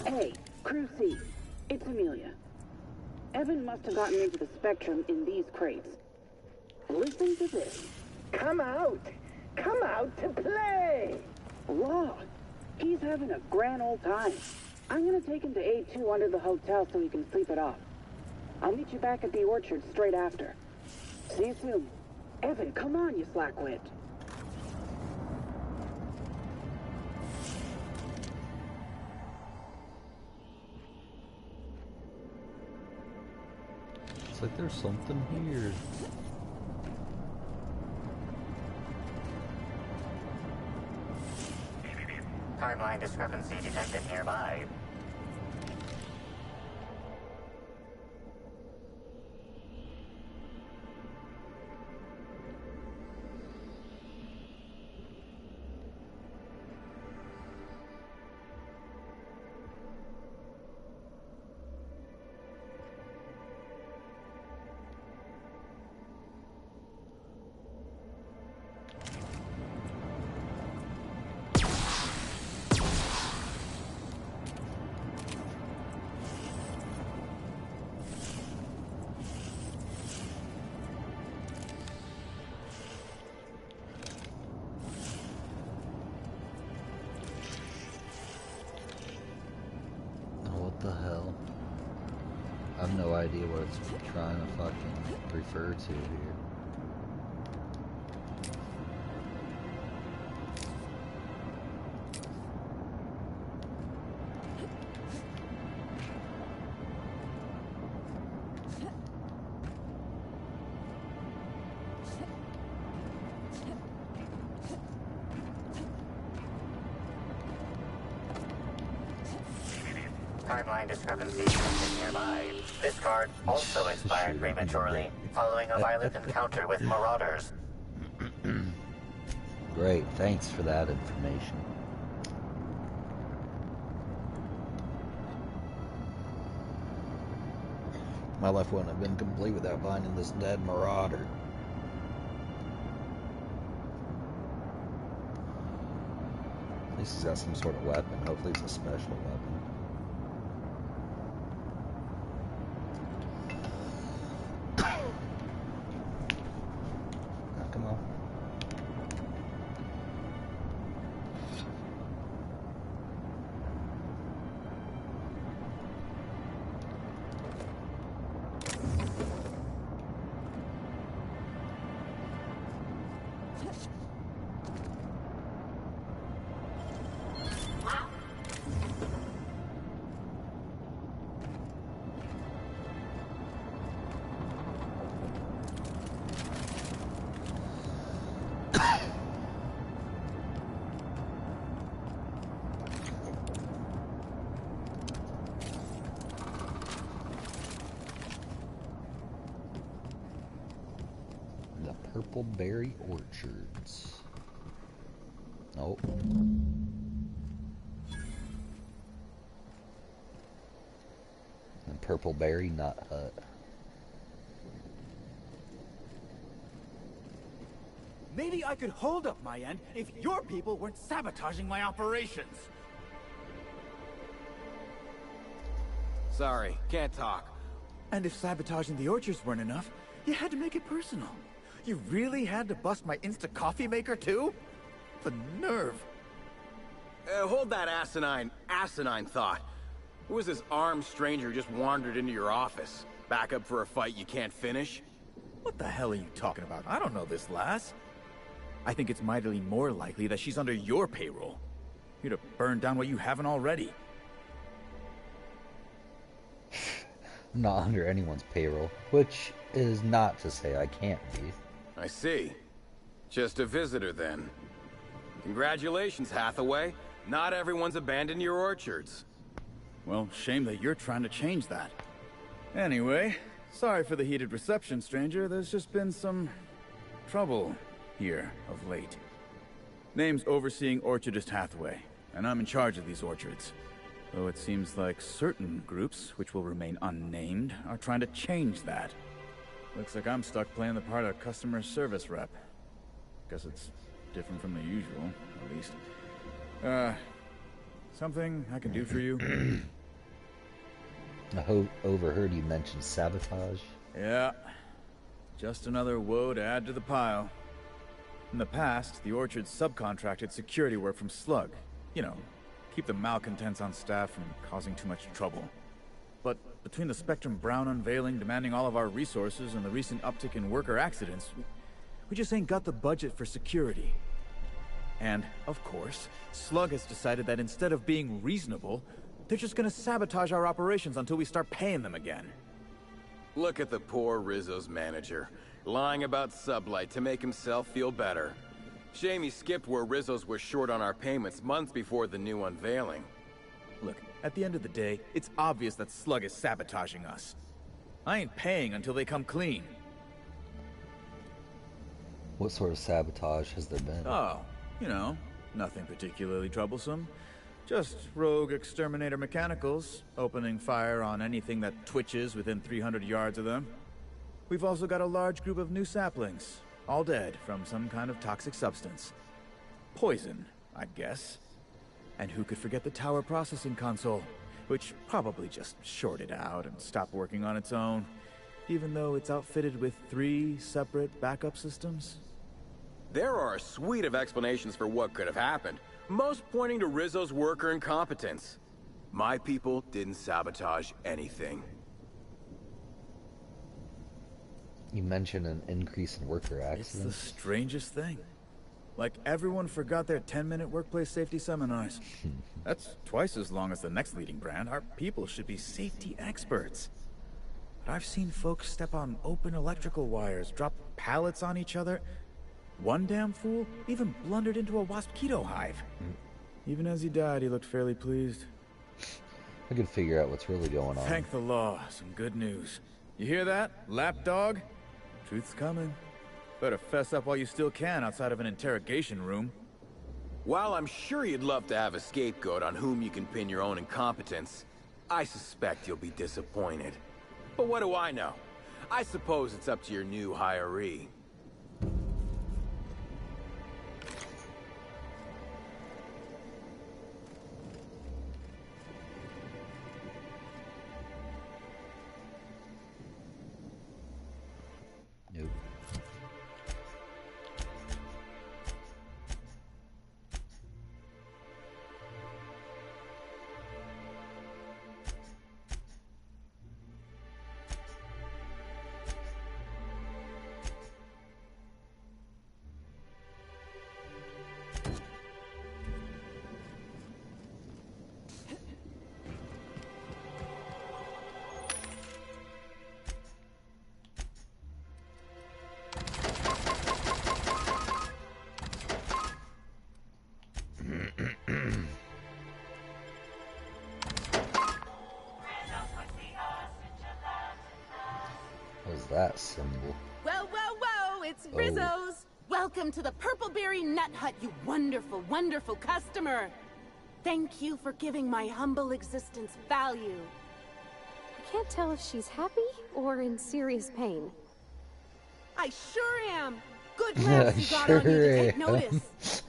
Hey, Crew C. It's Amelia. Evan must have gotten into the Spectrum in these crates. Listen to this. Come out! Come out to play! Law, he's having a grand old time. I'm gonna take him to A2 under the hotel so he can sleep it off. I'll meet you back at the orchard straight after. See you soon. Evan, come on, you slackwit. Looks like there's something here. Timeline discrepancy detected nearby. What the hell? I have no idea what it's trying to fucking refer to here. Timeline discrepancy detected nearby. This card also expired prematurely, following a violent encounter with marauders. Great, thanks for that information. My life wouldn't have been complete without finding this dead marauder. At least he's got some sort of weapon. Hopefully it's a special weapon. Come on. Purple Berry Orchards. Oh. And Purple Berry Nut Hut. Maybe I could hold up my end if your people weren't sabotaging my operations. Sorry, can't talk. And if sabotaging the orchards weren't enough, you had to make it personal. You really had to bust my Insta coffee maker too? The nerve. Hold that asinine thought. Who was this armed stranger who just wandered into your office? Back up for a fight you can't finish? What the hell are you talking about? I don't know this lass. I think it's mightily more likely that she's under your payroll. You'd have burned down what you haven't already. I'm not under anyone's payroll, which is not to say I can't be. I see. Just a visitor, then. Congratulations, Hathaway. Not everyone's abandoned your orchards. Well, shame that you're trying to change that. Anyway, sorry for the heated reception, stranger. There's just been some trouble here of late. Name's Overseeing Orchardist Hathaway, and I'm in charge of these orchards. Though it seems like certain groups, which will remain unnamed, are trying to change that. Looks like I'm stuck playing the part of customer service rep. Guess it's different from the usual, at least. Something I can do for you? I overheard you mention sabotage. Yeah. Just another woe to add to the pile. In the past, the orchard subcontracted security work from Slug. You know, keep the malcontents on staff from causing too much trouble. But between the Spectrum Brown unveiling demanding all of our resources and the recent uptick in worker accidents, we just ain't got the budget for security. And, of course, Slug has decided that instead of being reasonable, they're just gonna sabotage our operations until we start paying them again. Look at the poor Rizzo's manager, lying about Sublight to make himself feel better. Shame he skipped where Rizzo's was short on our payments months before the new unveiling. Look, at the end of the day, it's obvious that Slug is sabotaging us. I ain't paying until they come clean. What sort of sabotage has there been? Oh, you know, nothing particularly troublesome. Just rogue exterminator mechanicals, opening fire on anything that twitches within 300 yards of them. We've also got a large group of new saplings, all dead from some kind of toxic substance. Poison, I'd guess. And who could forget the tower processing console, which probably just shorted out and stopped working on its own, even though it's outfitted with 3 separate backup systems? There are a suite of explanations for what could have happened, most pointing to Rizzo's worker incompetence. My people didn't sabotage anything. You mentioned an increase in worker accidents. It's the strangest thing. Like everyone forgot their 10-minute workplace safety seminars. That's twice as long as the next leading brand. Our people should be safety experts. But I've seen folks step on open electrical wires, drop pallets on each other. One damn fool even blundered into a mosquito hive. Even as he died, he looked fairly pleased. I could figure out what's really going on. Thank the law. Some good news. You hear that, lapdog? Truth's coming. Better fess up while you still can outside of an interrogation room. While I'm sure you'd love to have a scapegoat on whom you can pin your own incompetence, I suspect you'll be disappointed. But what do I know? I suppose it's up to your new hiree. Nope. What was that symbol? Whoa, whoa, whoa! It's Rizzo's! Welcome to the Purpleberry Nut Hut, you wonderful, wonderful customer! Thank you for giving my humble existence value. I can't tell if she's happy or in serious pain. I sure am! Good laughs you got on you to take notice!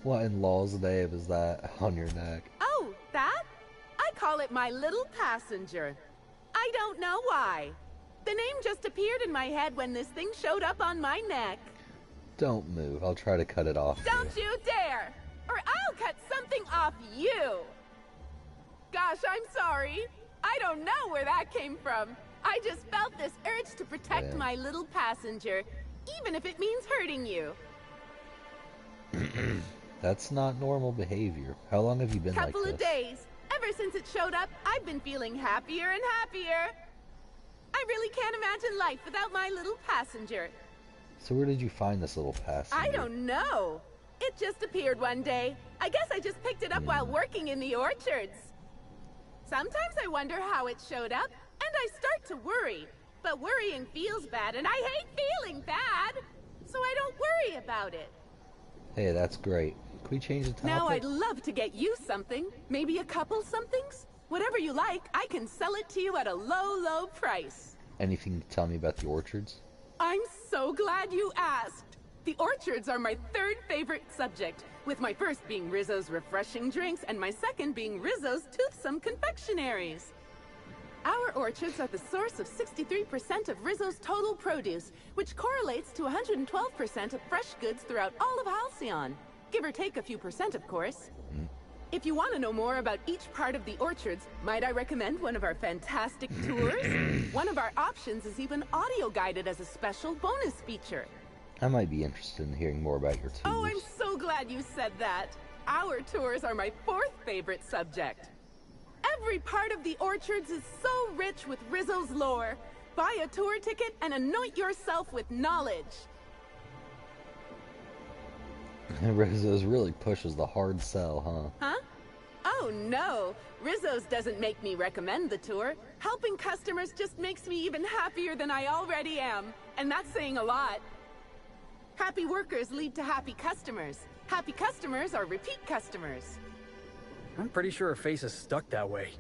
What in law's name is that on your neck? Oh, that? call it my little passenger. I don't know why. The name just appeared in my head when this thing showed up on my neck. Don't move. I'll try to cut it off. Don't you dare! Or I'll cut something off you! Gosh, I'm sorry. I don't know where that came from. I just felt this urge to protect my little passenger, even if it means hurting you. That's not normal behavior. How long have you been like this? Couple of days. Ever since it showed up, I've been feeling happier and happier. I really can't imagine life without my little passenger. So where did you find this little passenger? I don't know. It just appeared one day. I guess I just picked it up while working in the orchards. Sometimes I wonder how it showed up, and I start to worry. But worrying feels bad, and I hate feeling bad. So I don't worry about it. Hey, that's great. Can we change the topic? Now I'd love to get you something. Maybe a couple somethings? Whatever you like, I can sell it to you at a low, low price. Anything to tell me about the orchards? I'm so glad you asked. The orchards are my third favorite subject, with my first being Rizzo's refreshing drinks and my second being Rizzo's toothsome confectionaries. Our orchards are the source of 63% of Rizzo's total produce, which correlates to 112% of fresh goods throughout all of Halcyon. Give or take a few percent, of course. If you want to know more about each part of the orchards, might I recommend one of our fantastic tours? One of our options is even audio-guided as a special bonus feature. I might be interested in hearing more about your tours. Oh, I'm so glad you said that. Our tours are my fourth favorite subject. Every part of the orchards is so rich with Rizzo's lore. Buy a tour ticket and anoint yourself with knowledge. Rizzo's really pushes the hard sell, huh? Huh? Oh, no. Rizzo's doesn't make me recommend the tour. Helping customers just makes me even happier than I already am. And that's saying a lot. Happy workers lead to happy customers. Happy customers are repeat customers. I'm pretty sure her face is stuck that way.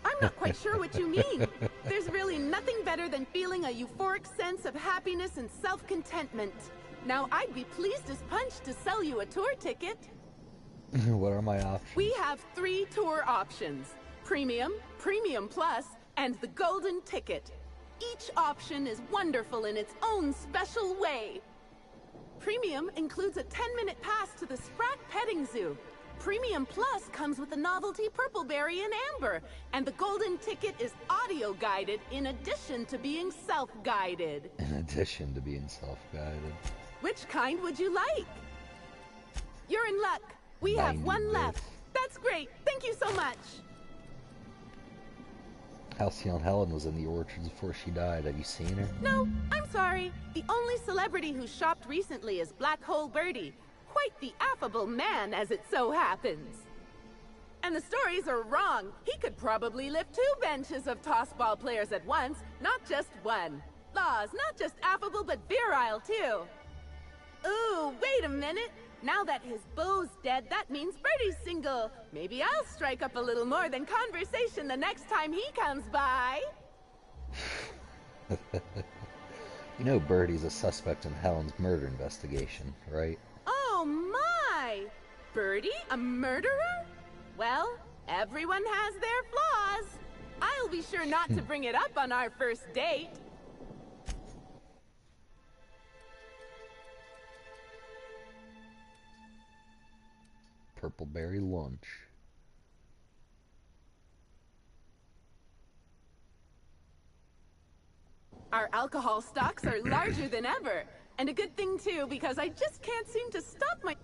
I'm not quite sure what you mean. There's really nothing better than feeling a euphoric sense of happiness and self-contentment. Now, I'd be pleased as punch to sell you a tour ticket. What are my options? We have 3 tour options. Premium, Premium Plus, and the Golden Ticket. Each option is wonderful in its own special way. Premium includes a 10-minute pass to the Sprat Petting Zoo. Premium Plus comes with a novelty Purpleberry and Amber, and the Golden Ticket is audio-guided in addition to being self-guided. In addition to being self-guided. Which kind would you like? You're in luck. We have one left. That's great. Thank you so much. Halcyon Helen was in the orchards before she died. Have you seen her? No, I'm sorry. The only celebrity who shopped recently is Black Hole Birdie. Quite the affable man, as it so happens. And the stories are wrong. He could probably lift 2 benches of tossball players at once, not just one. Laws, not just affable, but virile, too. Ooh, wait a minute. Now that his beau's dead, that means Birdie's single. Maybe I'll strike up a little more than conversation the next time he comes by. You know Birdie's a suspect in Helen's murder investigation, right? Oh my! Birdie, a murderer? Well, everyone has their flaws. I'll be sure not to bring it up on our first date. Purpleberry lunch. Our alcohol stocks are larger than ever. And a good thing, too, because I just can't seem to stop my...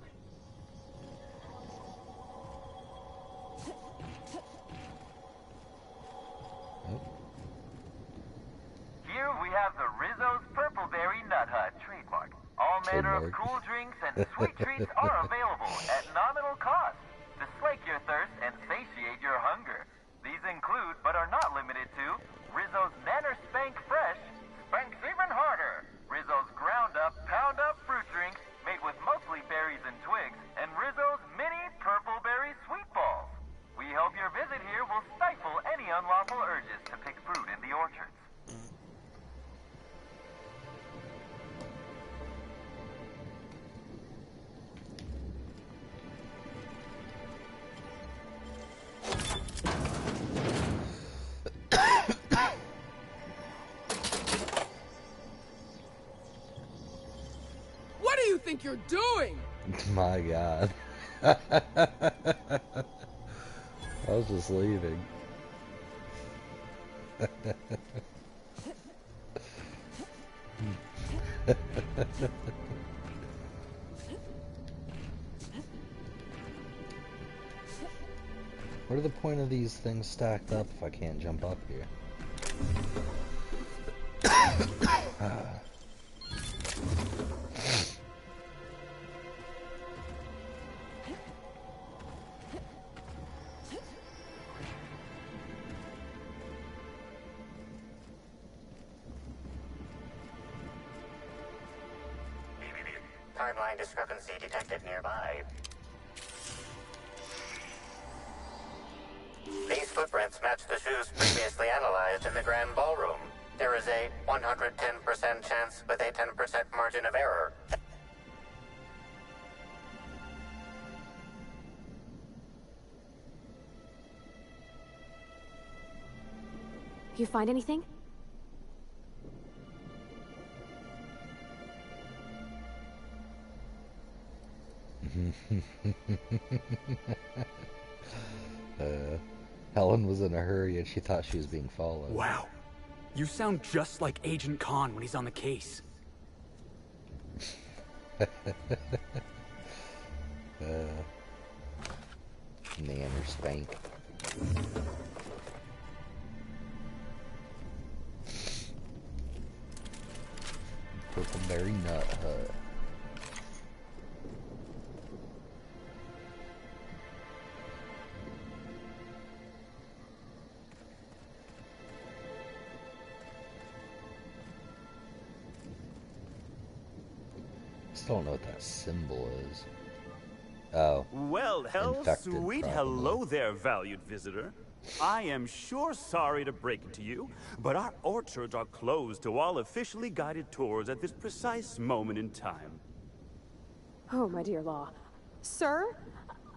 Here we have the Rizzo's Purpleberry Nut Hut trademark. All manner of cool drinks and sweet treats are available at nominal cost to slake your thirst and satiate your hunger. These include, but are not limited to, Rizzo's Nanner Spank Fresh, Spanks Even Harder, Rizzo's ground-up, pound-up fruit drinks made with mostly berries and twigs, and Rizzo's Mini Purpleberry Sweet Balls. We hope your visit here will stifle any unlawful urges to pick fruit in the orchards. think you're doing? My God. I was just leaving. What are the point of these things stacked up if I can't jump up here? Timeline discrepancy detected nearby. These footprints match the shoes previously analyzed in the Grand Ballroom. There is a 110% chance with a 10% margin of error. You find anything? Helen was in a hurry and she thought she was being followed. Wow. You sound just like Agent Khan when he's on the case. Nanner spank. Purpleberry Nut Hut. Still don't know what that symbol is. Oh. Well, sweet hello there, valued visitor. I am sure sorry to break it to you, but our orchards are closed to all officially guided tours at this precise moment in time. Oh, my dear Law. Sir,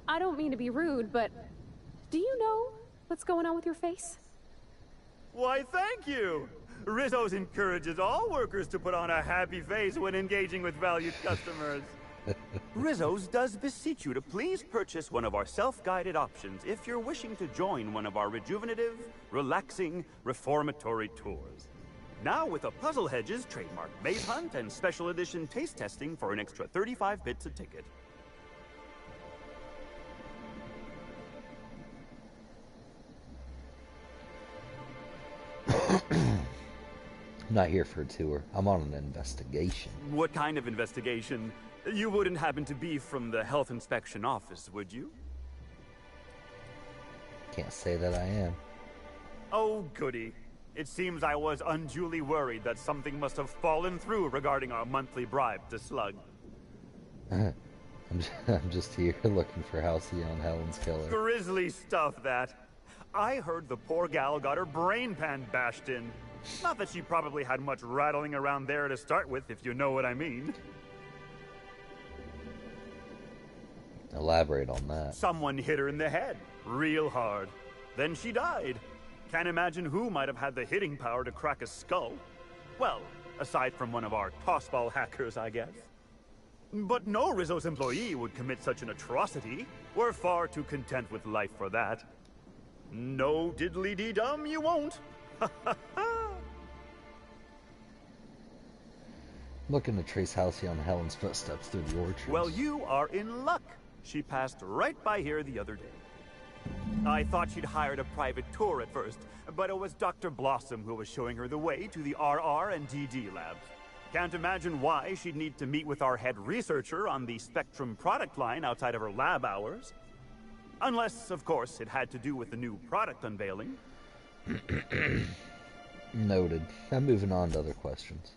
I don't mean to be rude, but do you know what's going on with your face? Why, thank you! Rizzo's encourages all workers to put on a happy face when engaging with valued customers. Rizzo's does beseech you to please purchase one of our self-guided options if you're wishing to join one of our rejuvenative, relaxing, reformatory tours. Now with a Puzzle Hedges trademark maze hunt and special edition taste testing for an extra 35 bits a ticket. I'm not here for a tour. I'm on an investigation. What kind of investigation? You wouldn't happen to be from the health inspection office, would you? Can't say that I am. Oh, goody. It seems I was unduly worried that something must have fallen through regarding our monthly bribe to Slug. I'm just here looking for Halcyon Helen's killer. Grisly stuff, that. I heard the poor gal got her brain pan bashed in. Not that she probably had much rattling around there to start with, if you know what I mean. Elaborate on that. Someone hit her in the head, real hard. Then she died. Can't imagine who might have had the hitting power to crack a skull. Well, aside from one of our tossball hackers, I guess. But no Rizzo's employee would commit such an atrocity. We're far too content with life for that. No diddly-dee-dum, you won't. Looking to trace Halcyon Helen's footsteps through the orchard. Well, you are in luck. She passed right by here the other day. I thought she'd hired a private tour at first, but it was Dr. Blossom who was showing her the way to the RR and DD labs. Can't imagine why she'd need to meet with our head researcher on the Spectrum product line outside of her lab hours. Unless, of course, it had to do with the new product unveiling. Noted. I'm moving on to other questions.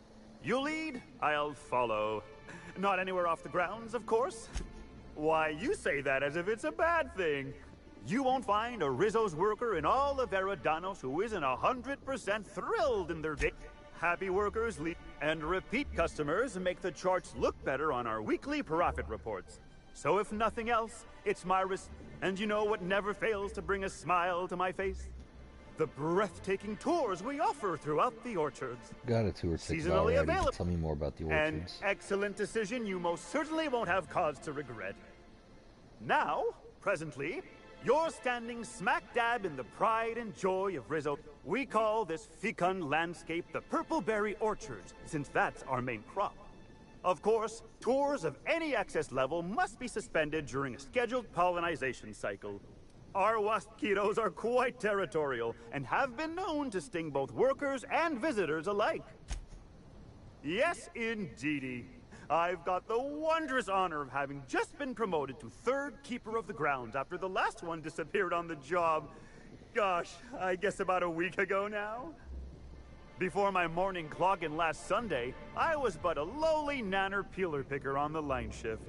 You lead, I'll follow. Not anywhere off the grounds, of course. Why, you say that as if it's a bad thing. You won't find a Rizzo's worker in all of Eridanos who isn't 100% thrilled in their day. Happy workers lead, and repeat customers make the charts look better on our weekly profit reports. So if nothing else, it's my and you know what never fails to bring a smile to my face? the breathtaking tours we offer throughout the orchards. Got a tour ticket Seasonally already. available. Tell me more about the An orchards. excellent decision you most certainly won't have cause to regret. Now, presently, you're standing smack dab in the pride and joy of Rizzo. We call this fecund landscape the Purpleberry Orchards, since that's our main crop. Of course, tours of any excess level must be suspended during a scheduled pollinization cycle. Our waspitos are quite territorial and have been known to sting both workers and visitors alike. Yes, indeedy. I've got the wondrous honor of having just been promoted to third keeper of the grounds after the last one disappeared on the job. Gosh, I guess about a week ago now? Before my morning clock-in last Sunday, I was but a lowly nanner peeler picker on the line shift.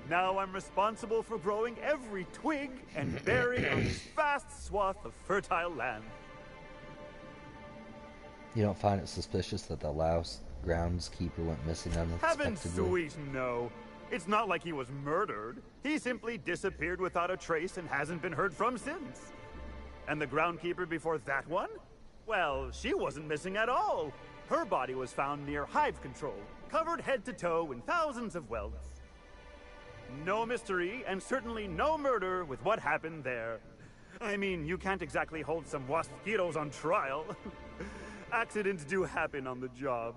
Now I'm responsible for growing every twig and berry on this vast swath of fertile land. You don't find it suspicious that the last groundskeeper went missing Heaven unexpectedly? sweet, no. It's not like he was murdered. He simply disappeared without a trace and hasn't been heard from since. And the groundkeeper before that one? Well, she wasn't missing at all. Her body was found near hive control, covered head to toe in thousands of welts. No mystery, and certainly no murder with what happened there. I mean, you can't exactly hold some waspitos on trial. Accidents do happen on the job.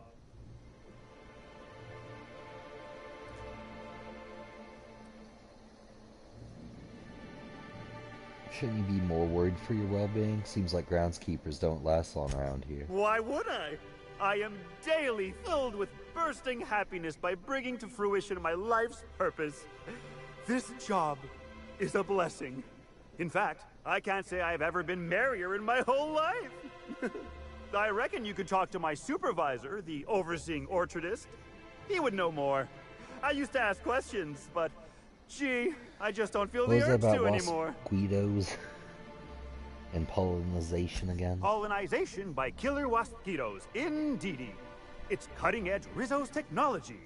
Shouldn't you be more worried for your well-being? Seems like groundskeepers don't last long around here. Why would I? I am daily filled with bursting happiness by bringing to fruition my life's purpose. This job is a blessing. In fact, I can't say I've ever been merrier in my whole life. I reckon you could talk to my supervisor, the overseeing orchardist. He would know more. I used to ask questions, but gee, I just don't feel What the was that urge about to anymore. mosquitoes and pollinization again? Pollinization by killer waspitos, indeedy. It's cutting-edge Rizzo's technology.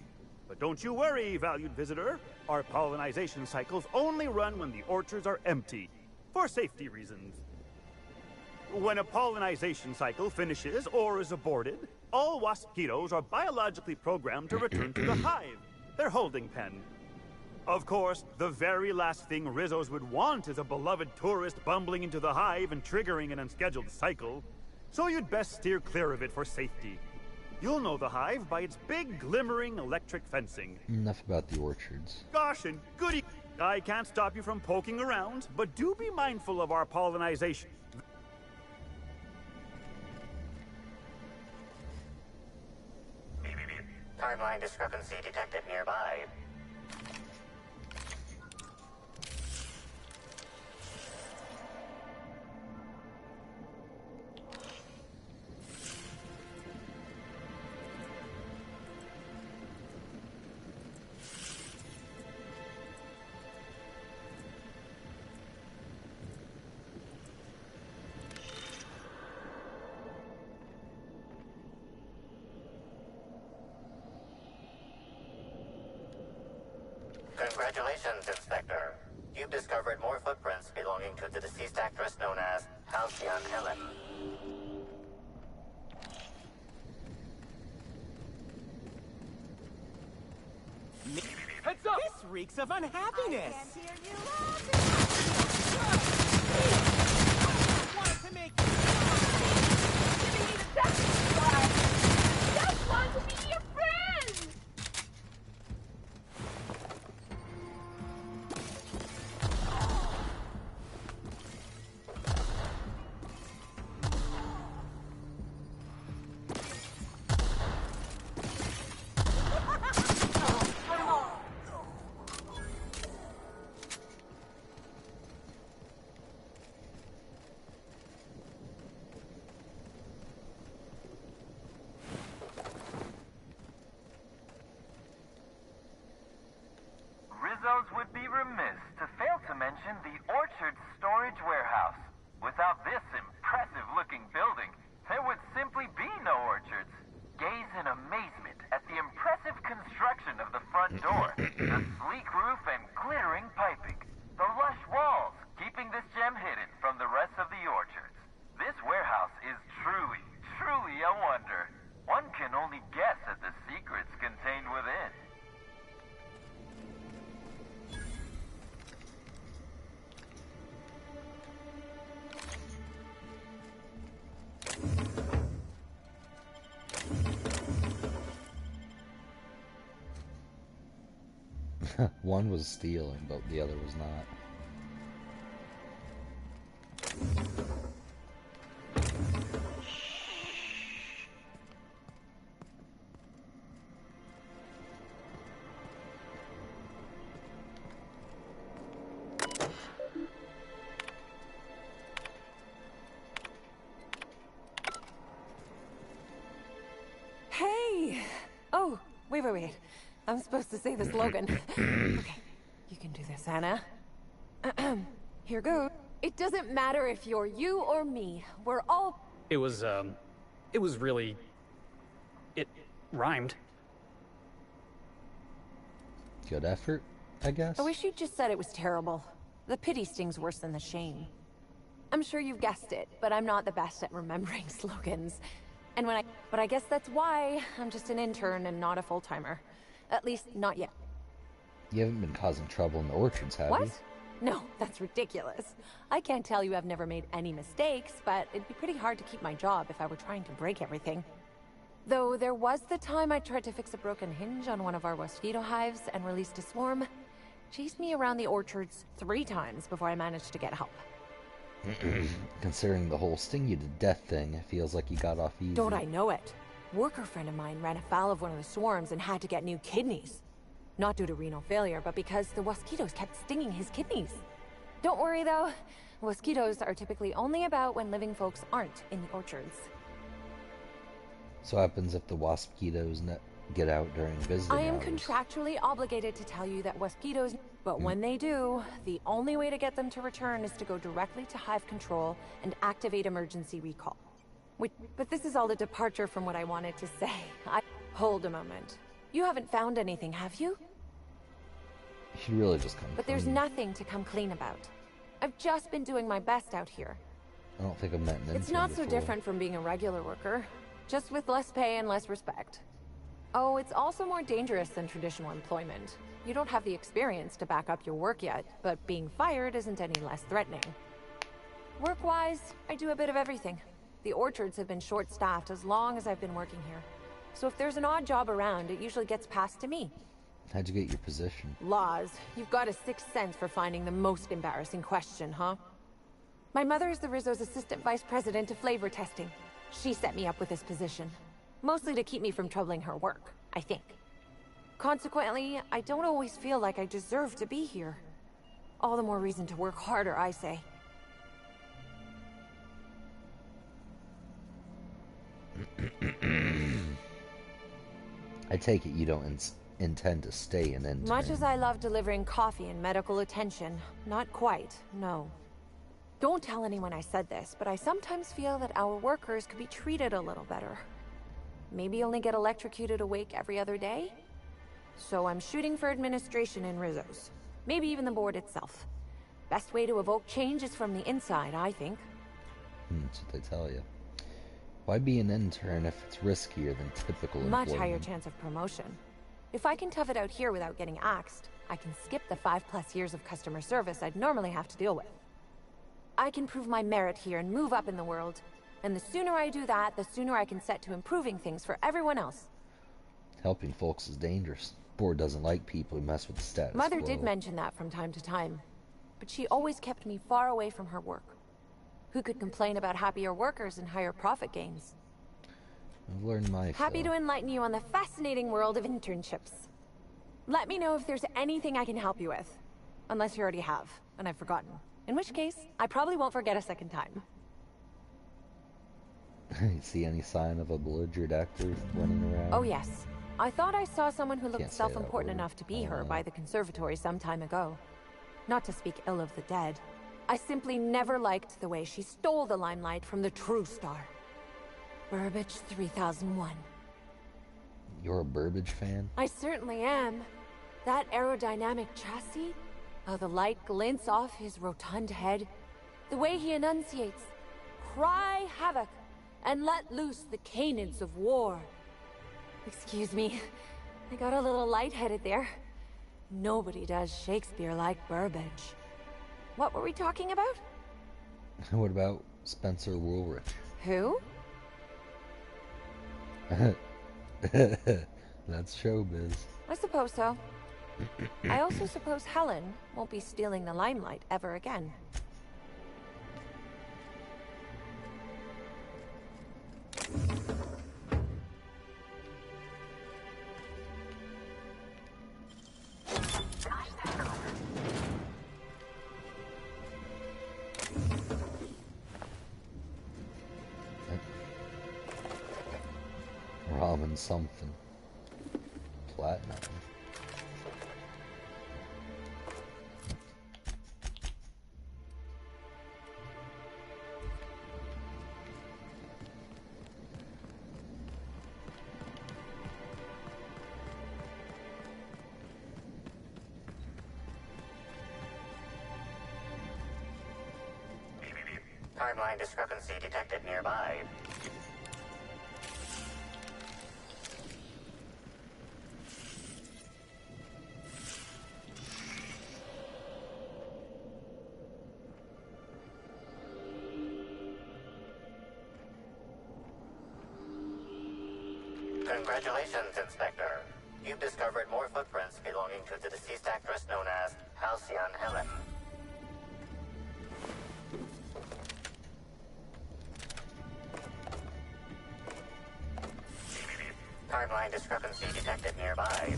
But don't you worry, valued visitor. Our pollinization cycles only run when the orchards are empty, for safety reasons. When a pollinization cycle finishes or is aborted, all waspitos are biologically programmed to return to the hive, their holding pen. Of course, the very last thing Rizzos would want is a beloved tourist bumbling into the hive and triggering an unscheduled cycle. So you'd best steer clear of it for safety. You'll know the hive by its big, glimmering electric fencing. Enough about the orchards. Gosh and goody, I can't stop you from poking around, but do be mindful of our pollinization. Timeline discrepancy detected nearby. Congratulations, Inspector. You've discovered more footprints belonging to the deceased actress known as Halcyon Helen. Heads up! This reeks of unhappiness! I can't hear you wanted to make you giving me the best just want to be your friend! Rizzo's would be remiss to fail to mention the Orchard Storage Warehouse. Without this impressive-looking building, there would simply be no orchards. Gaze in amazement at the impressive construction of the front door, the sleek roof and glittering piping, the lush walls keeping this gem hidden from the rest of the orchards. This One was stealing, but the other was not. Hey! Oh, wait. I'm supposed to say the slogan. Okay, you can do this, Anna. Here goes. It doesn't matter if you're you or me. We're all... It was really... It rhymed. Good effort, I guess. I wish you'd just said it was terrible. The pity stings worse than the shame. I'm sure you've guessed it, but I'm not the best at remembering slogans. And but I guess that's why I'm just an intern and not a full-timer. At least, not yet. You haven't been causing trouble in the orchards, have you? What? No, that's ridiculous. I can't tell you I've never made any mistakes, but it'd be pretty hard to keep my job if I were trying to break everything. Though there was the time I tried to fix a broken hinge on one of our mosquito hives and released a swarm. Chased me around the orchards 3 times before I managed to get help. Considering the whole sting you to death thing, it feels like you got off easy. Don't I know it? Worker friend of mine ran afoul of one of the swarms and had to get new kidneys. Not due to renal failure, but because the mosquitoes kept stinging his kidneys. Don't worry though, mosquitoes are typically only about when living folks aren't in the orchards. So what happens if the mosquitoes get out during visiting I am hours? contractually obligated to tell you that mosquitoes, but when they do, the only way to get them to return is to go directly to hive control and activate emergency recall. But this is all a departure from what I wanted to say. Hold a moment. You haven't found anything, have you? You should really just come But clean. there's nothing to come clean about. I've just been doing my best out here. I don't think I've met an intern It's not so before. different from being a regular worker, just with less pay and less respect. Oh, it's also more dangerous than traditional employment. You don't have the experience to back up your work yet, but being fired isn't any less threatening. Work-wise, I do a bit of everything. The orchards have been short-staffed as long as I've been working here. So if there's an odd job around, it usually gets passed to me. How'd you get your position? Laws. You've got a sixth sense for finding the most embarrassing question, huh? My mother is the Rizzo's assistant vice president of flavor testing. She set me up with this position. Mostly to keep me from troubling her work, I think. Consequently, I don't always feel like I deserve to be here. All the more reason to work harder, I say. I take it you don't intend to stay an intern. Much as I love delivering coffee and medical attention, not quite, no. Don't tell anyone I said this, but I sometimes feel that our workers could be treated a little better. Maybe only get electrocuted awake every other day? So I'm shooting for administration in Rizzo's. Maybe even the board itself. Best way to evoke change is from the inside, I think. That's what they tell you. Why be an intern if it's riskier than typical employment? Much higher chance of promotion. If I can tough it out here without getting axed, I can skip the 5+ years of customer service I'd normally have to deal with. I can prove my merit here and move up in the world. And the sooner I do that, the sooner I can set to improving things for everyone else. Helping folks is dangerous. Board doesn't like people who mess with the status Mother quo. did mention that from time to time, but she always kept me far away from her work. Who could complain about happier workers and higher profit gains? I've learned my Happy to enlighten you on the fascinating world of internships. Let me know if there's anything I can help you with. Unless you already have, and I've forgotten. In which case, I probably won't forget a second time. You see any sign of a belligerent actor running around? Oh yes. I thought I saw someone who looked Can't say that self-important word. enough to be her by the conservatory some time ago. Not to speak ill of the dead. I simply never liked the way she stole the limelight from the true star. Burbage 3001. You're a Burbage fan? I certainly am. That aerodynamic chassis, how the light glints off his rotund head, the way he enunciates, cry havoc, and let loose the canids of war. Excuse me, I got a little lightheaded there. Nobody does Shakespeare like Burbage. What were we talking about? What about Spencer Woolrich? Who? That's showbiz. I suppose so. I also suppose Helen won't be stealing the limelight ever again. Ramen something. Platinum. Timeline discrepancy detected nearby. Congratulations, Inspector. You've discovered more footprints belonging to the deceased actress known as Halcyon Helen. Timeline discrepancy detected nearby.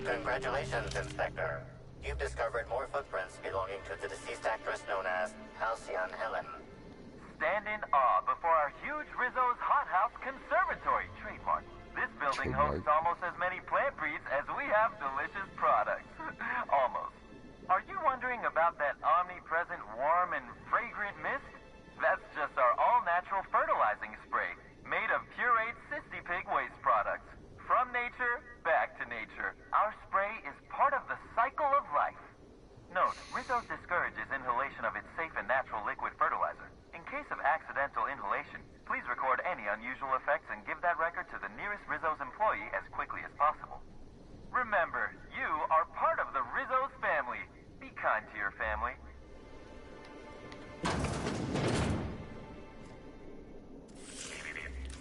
Congratulations, Inspector. You've discovered more footprints belonging to the deceased actress known as Halcyon Helen. Stand in awe before our huge Rizzo's Hothouse Conservatory trademark. This building hosts almost as many plant breeds as we have delicious products. Almost. Are you wondering about that omnipresent warm and fragrant mist? That's just our all-natural fertilizing spray, made of pureed Cystipig waste products. From nature, back to nature. Our spray is part of the cycle of life. Note, Rizzo's discourages inhalation of its safe and natural liquid fertilizer. In case of accidental inhalation, please record any unusual effects and give that record to the nearest Rizzo's employee as quickly as possible. Remember, you are part of the Rizzo's family. Be kind to your family.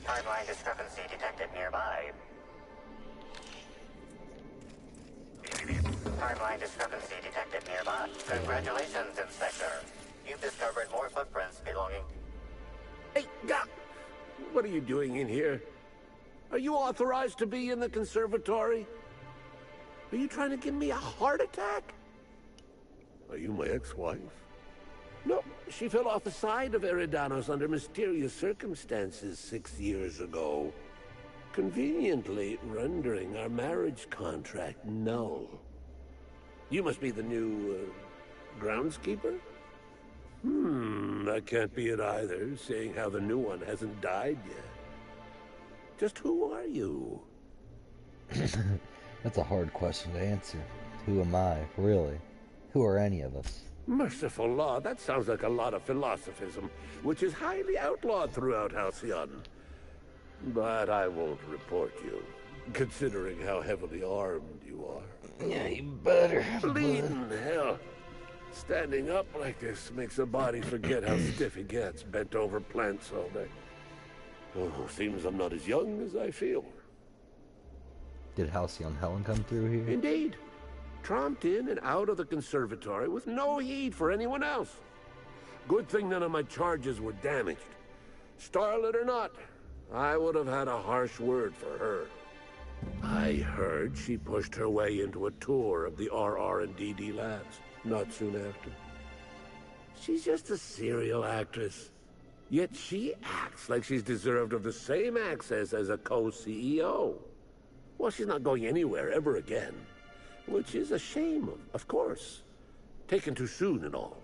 Timeline discrepancy detected nearby. Timeline discrepancy detected nearby. Congratulations, Inspector. You've discovered more footprints belonging... Hey, what are you doing in here? Are you authorized to be in the conservatory? Are you trying to give me a heart attack? Are you my ex-wife? No, she fell off the side of Eridanos under mysterious circumstances 6 years ago, conveniently rendering our marriage contract null. You must be the new, groundskeeper? That can't be it either, seeing how the new one hasn't died yet. Just who are you? That's a hard question to answer. Who am I, really? Who are any of us? Merciful law, that sounds like a lot of philosophism, which is highly outlawed throughout Halcyon. But I won't report you, considering how heavily armed you are. Yeah, you better. Bleeding hell. Standing up like this makes a body forget how stiff he gets, bent over plants all day. Oh, seems I'm not as young as I feel. Did Halcyon Helen come through here? Indeed. Tromped in and out of the conservatory with no heed for anyone else. Good thing none of my charges were damaged. Starlet or not, I would have had a harsh word for her. I heard she pushed her way into a tour of the RR&DD labs. Not soon after. She's just a serial actress. Yet she acts like she's deserved of the same access as a co-CEO. Well, she's not going anywhere ever again. Which is a shame, of course. Taken too soon and all.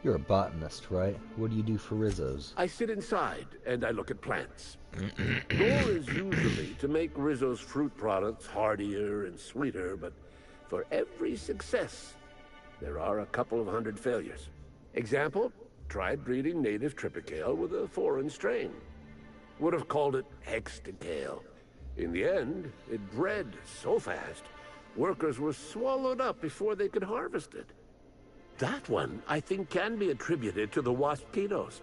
You're a botanist, right? What do you do for Rizzo's? I sit inside and I look at plants. Goal is usually to make Rizzo's fruit products hardier and sweeter, but for every success, there are a couple of hundred failures. Example, tried breeding native Tripicale with a foreign strain. Would have called it Hexticale. In the end, it bred so fast, workers were swallowed up before they could harvest it. That one, I think, can be attributed to the waspitos.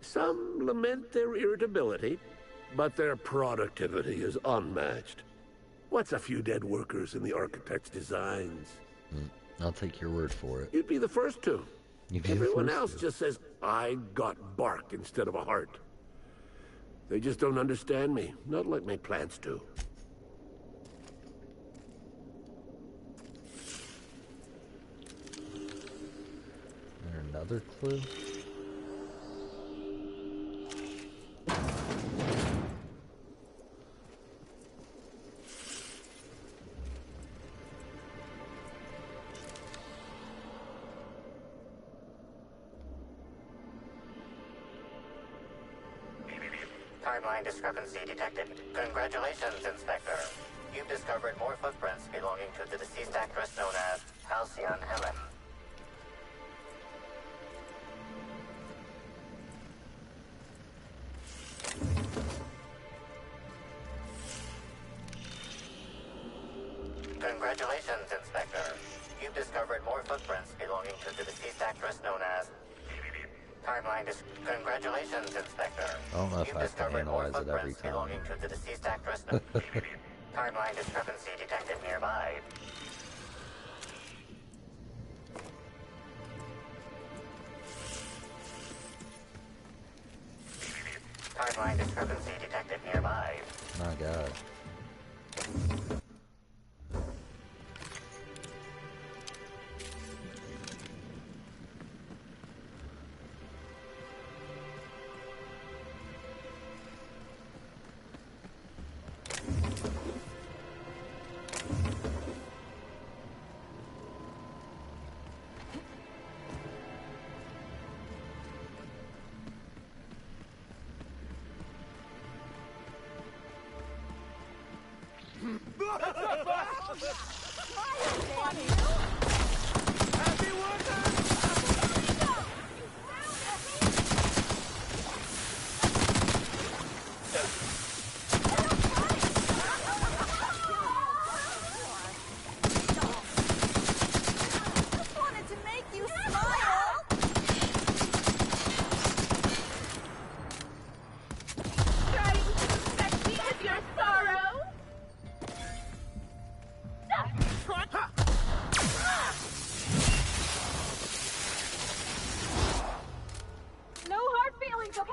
Some lament their irritability, but their productivity is unmatched. What's a few dead workers in the architect's designs? I'll take your word for it. You'd be the first to. Everyone else to. just says, I got bark instead of a heart. They just don't understand me, not like my plants do. Another clue? Timeline discrepancy detected. Congratulations, Inspector. You've discovered more footprints belonging to the deceased actress known as Halcyon Helen. Congratulations, Inspector. You've discovered more footprints belonging to the deceased actress known as... Congratulations, Inspector. I don't know if You've I have to discovered more analyze it every footprints time. belonging to the deceased actress. Timeline discrepancy detected nearby. Timeline discrepancy detected nearby. My God. No hard feelings, okay?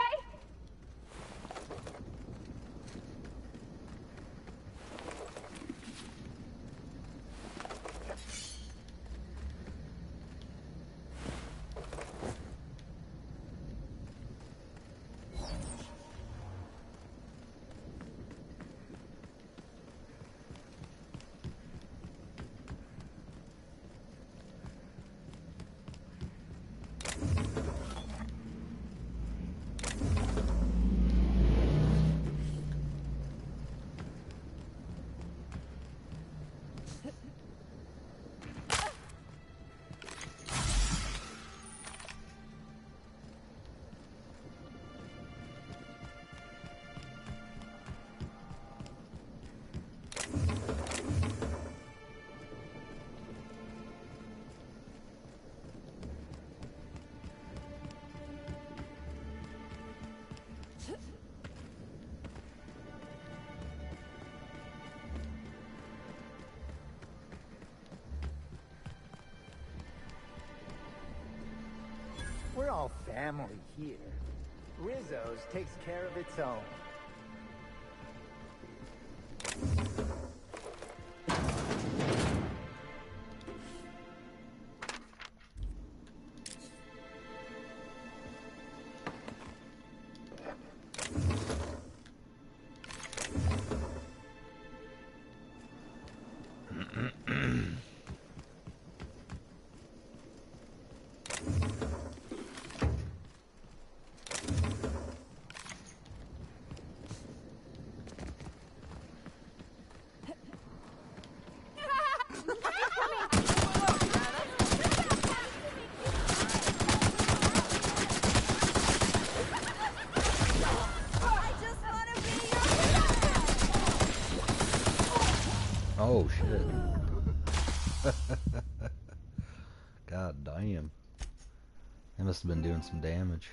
We're all family here. Rizzo's takes care of its own. Oh shit. God damn. They must have been doing some damage.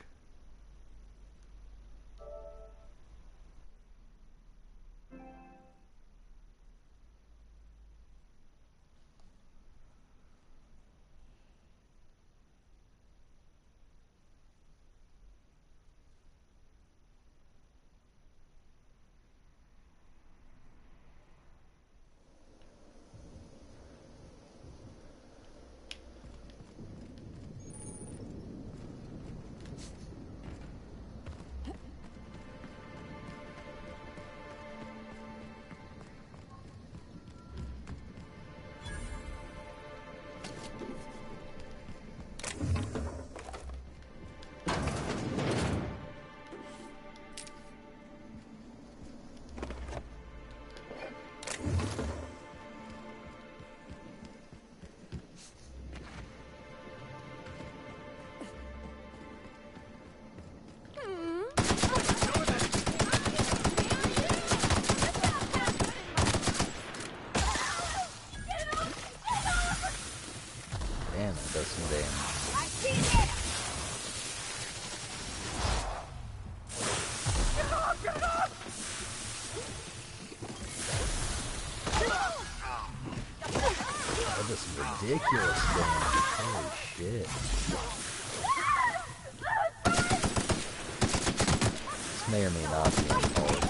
Damn, it does some damage. I see it! Get it off! Get it off! That does some ridiculous damage. Holy shit. This may or may not be on hold.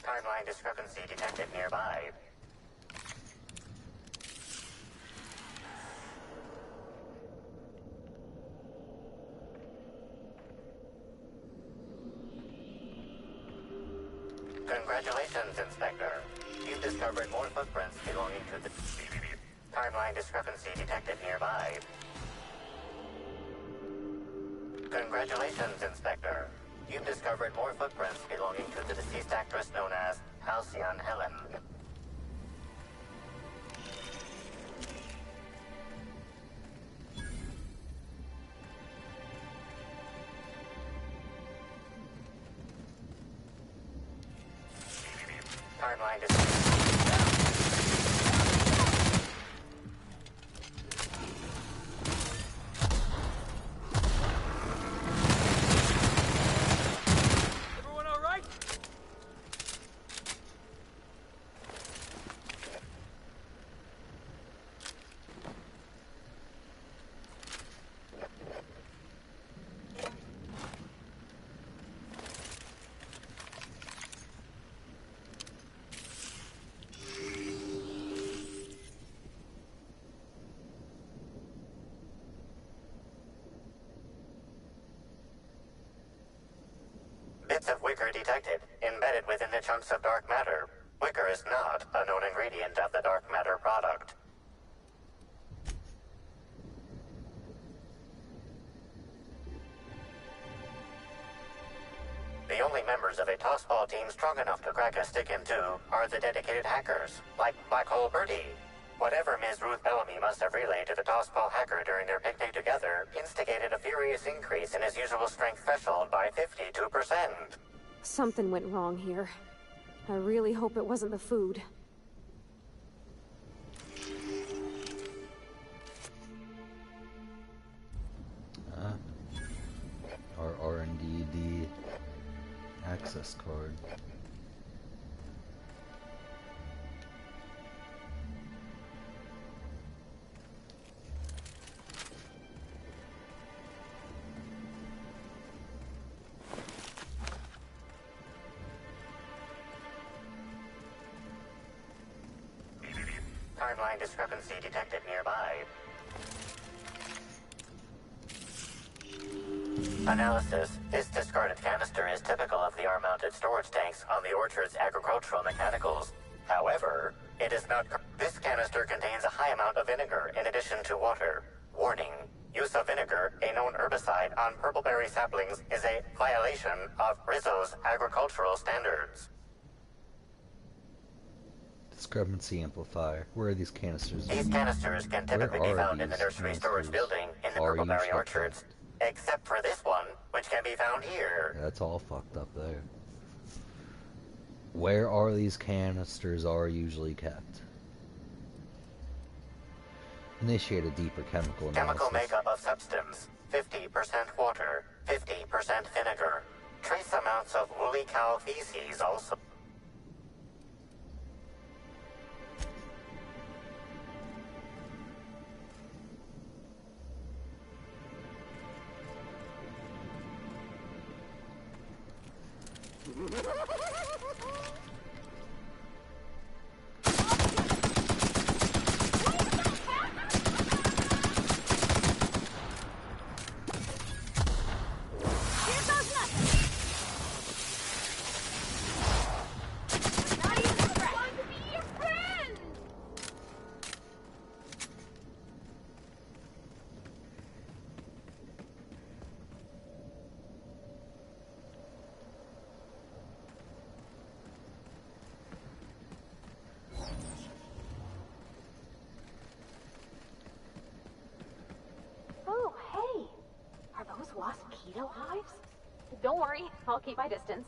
Timeline discrepancy detected nearby. Congratulations, Inspector. You've discovered more footprints belonging to the... Timeline discrepancy detected nearby. Congratulations, Inspector. You've discovered more footprints belonging to the deceased actress known as Halcyon Helen. Timeline is... Bits of wicker detected, embedded within the chunks of dark matter. Wicker is not a known ingredient of the dark matter product. The only members of a tossball team strong enough to crack a stick in two are the dedicated hackers, like Black Hole Birdie. Whatever Ms. Ruth Bellamy must have relayed to the tossball hacker during their picnic together instigated a furious increase in his usual strength threshold by 52%. Something went wrong here. I really hope it wasn't the food. Our R&D access card. Timeline discrepancy detected nearby. Analysis. This discarded canister is typical of the R-mounted storage tanks on the orchard's agricultural mechanicals. However, it is not... This canister contains a high amount of vinegar in addition to water. Warning. Use of vinegar, a known herbicide, on purpleberry saplings is a violation of Rizzo's agricultural standards. Discrepancy amplifier. Where are these canisters? These canisters can typically be found in the nursery storage building in the purpleberry orchards. Except for this one, which can be found here. Yeah, that's all fucked up there. Where are these canisters are usually kept? Initiate a deeper chemical analysis. Chemical makeup of substance: 50% water, 50% vinegar. Trace amounts of woolly cow feces also. Oh, hey! Are those mosquito hives? Don't worry, I'll keep my distance.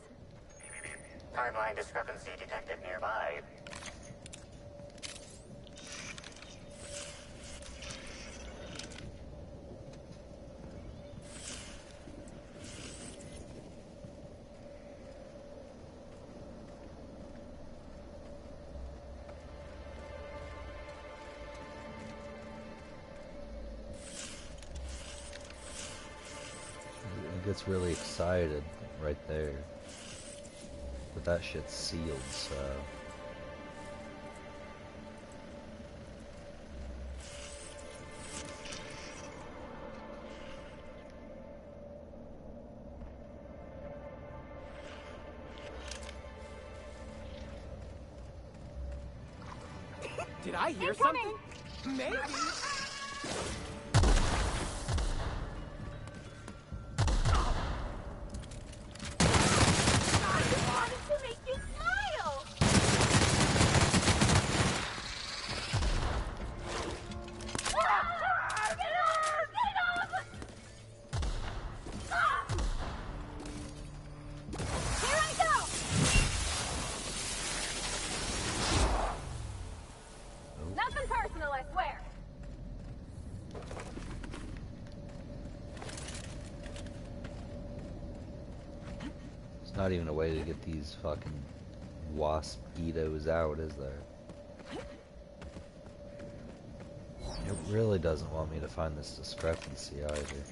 Timeline discrepancy detected nearby. It gets really excited right there. But that shit's sealed, so... Did I hear something? Maybe. Nothing personal, I swear. There's not even a way to get these fucking waspitos out, is there? It really doesn't want me to find this discrepancy either.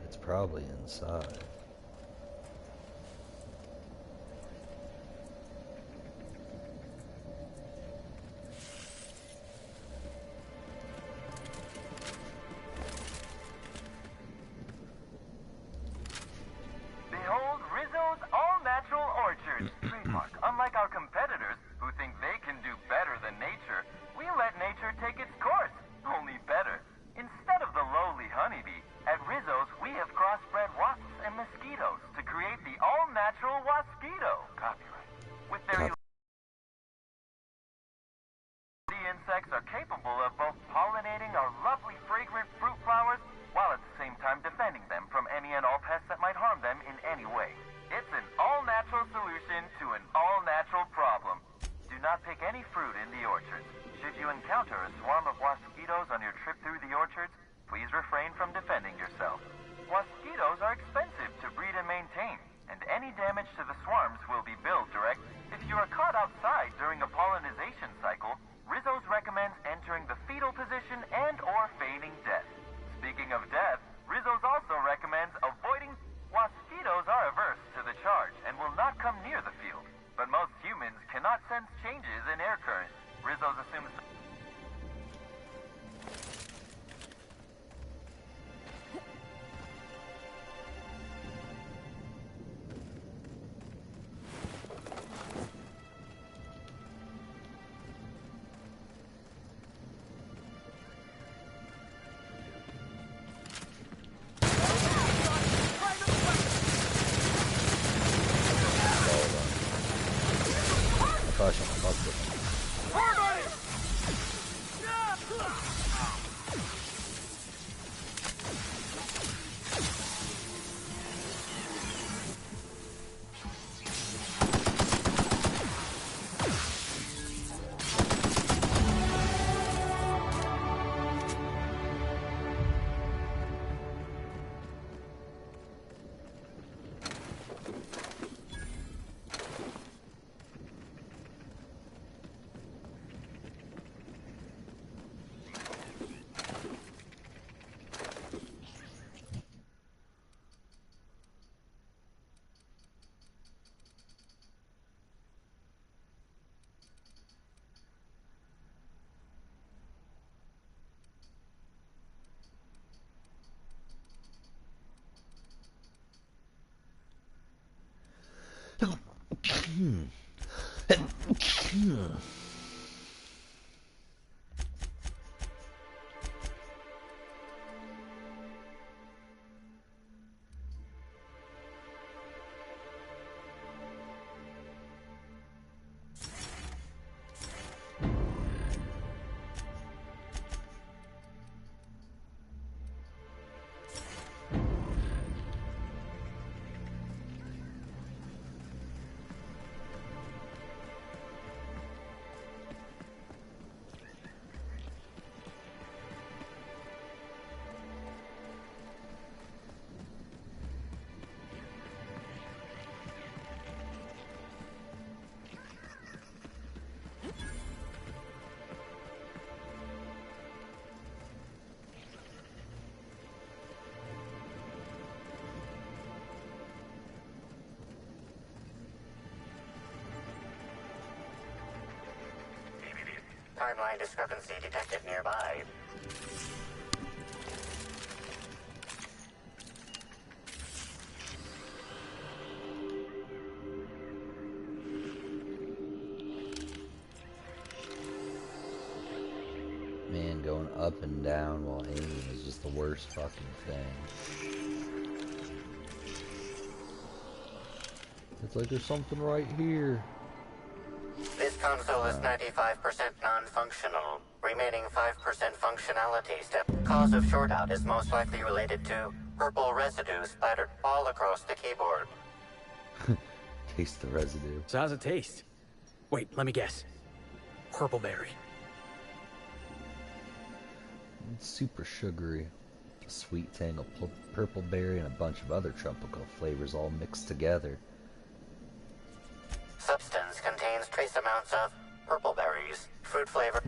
It's probably inside. Behold Rizzo's all-natural orchards, trademark. Unlike our competitors, who think they can do better than nature, we let nature take its course, only better. Instead of the lowly honeybee, at Rizzo's we have crossbred wasps and mosquitoes. Timeline discrepancy detected nearby. Man, going up and down while aiming is just the worst fucking thing. It's like there's something right here. This console is 95% non-functional. Remaining 5% functionality step. Cause of shortout is most likely related to purple residue splattered all across the keyboard. Taste the residue. So how's it taste? Wait, let me guess. Purple berry. It's super sugary. A sweet tang of purple berry and a bunch of other tropical flavors all mixed together. Substance contains trace amounts of purple berries, fruit flavor.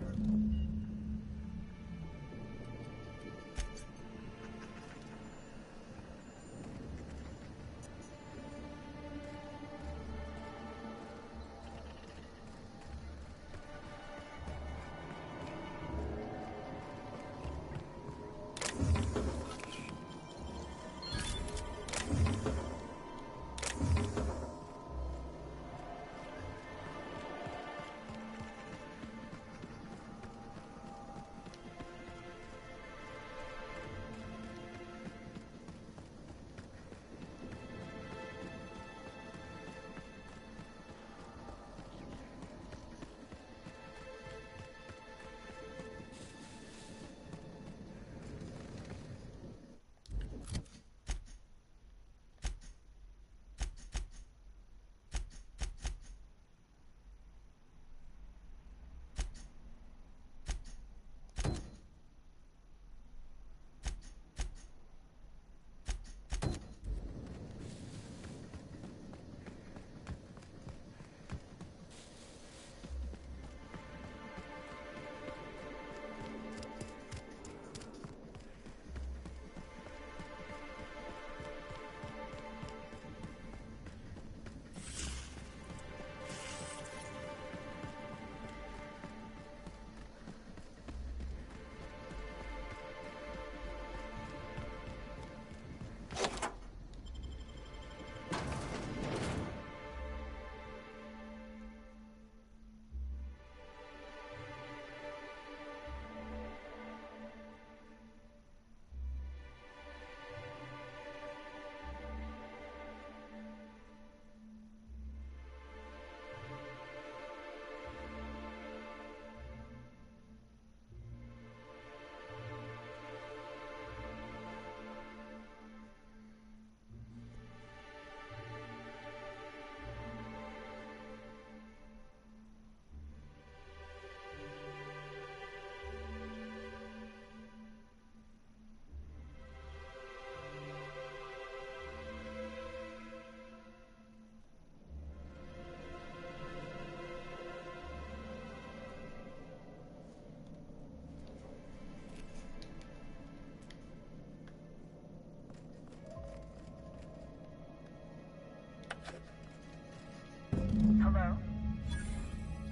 Hello?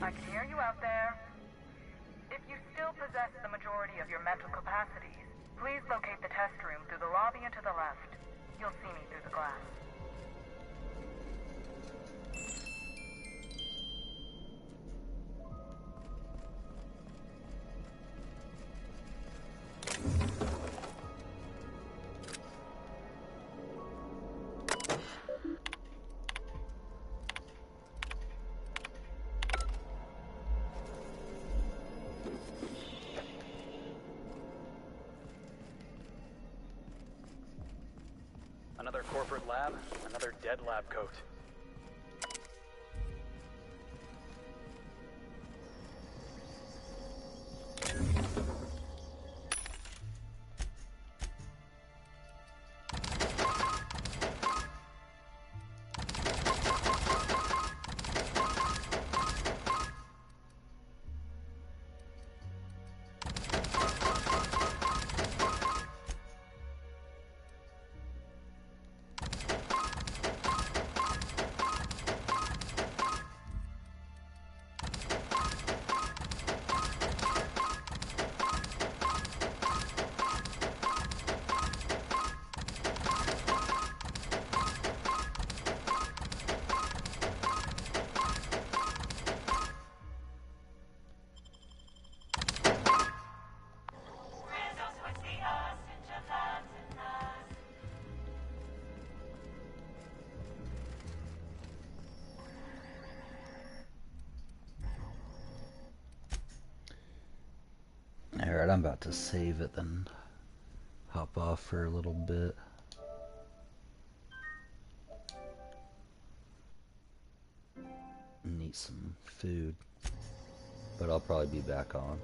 I can hear you out there. If you still possess the majority of your mental capacities, please locate the test room through the lobby and to the left. You'll see me through the glass. Another corporate lab, another dead lab coat. Alright, I'm about to save it, then hop off for a little bit. Need some food, but I'll probably be back on.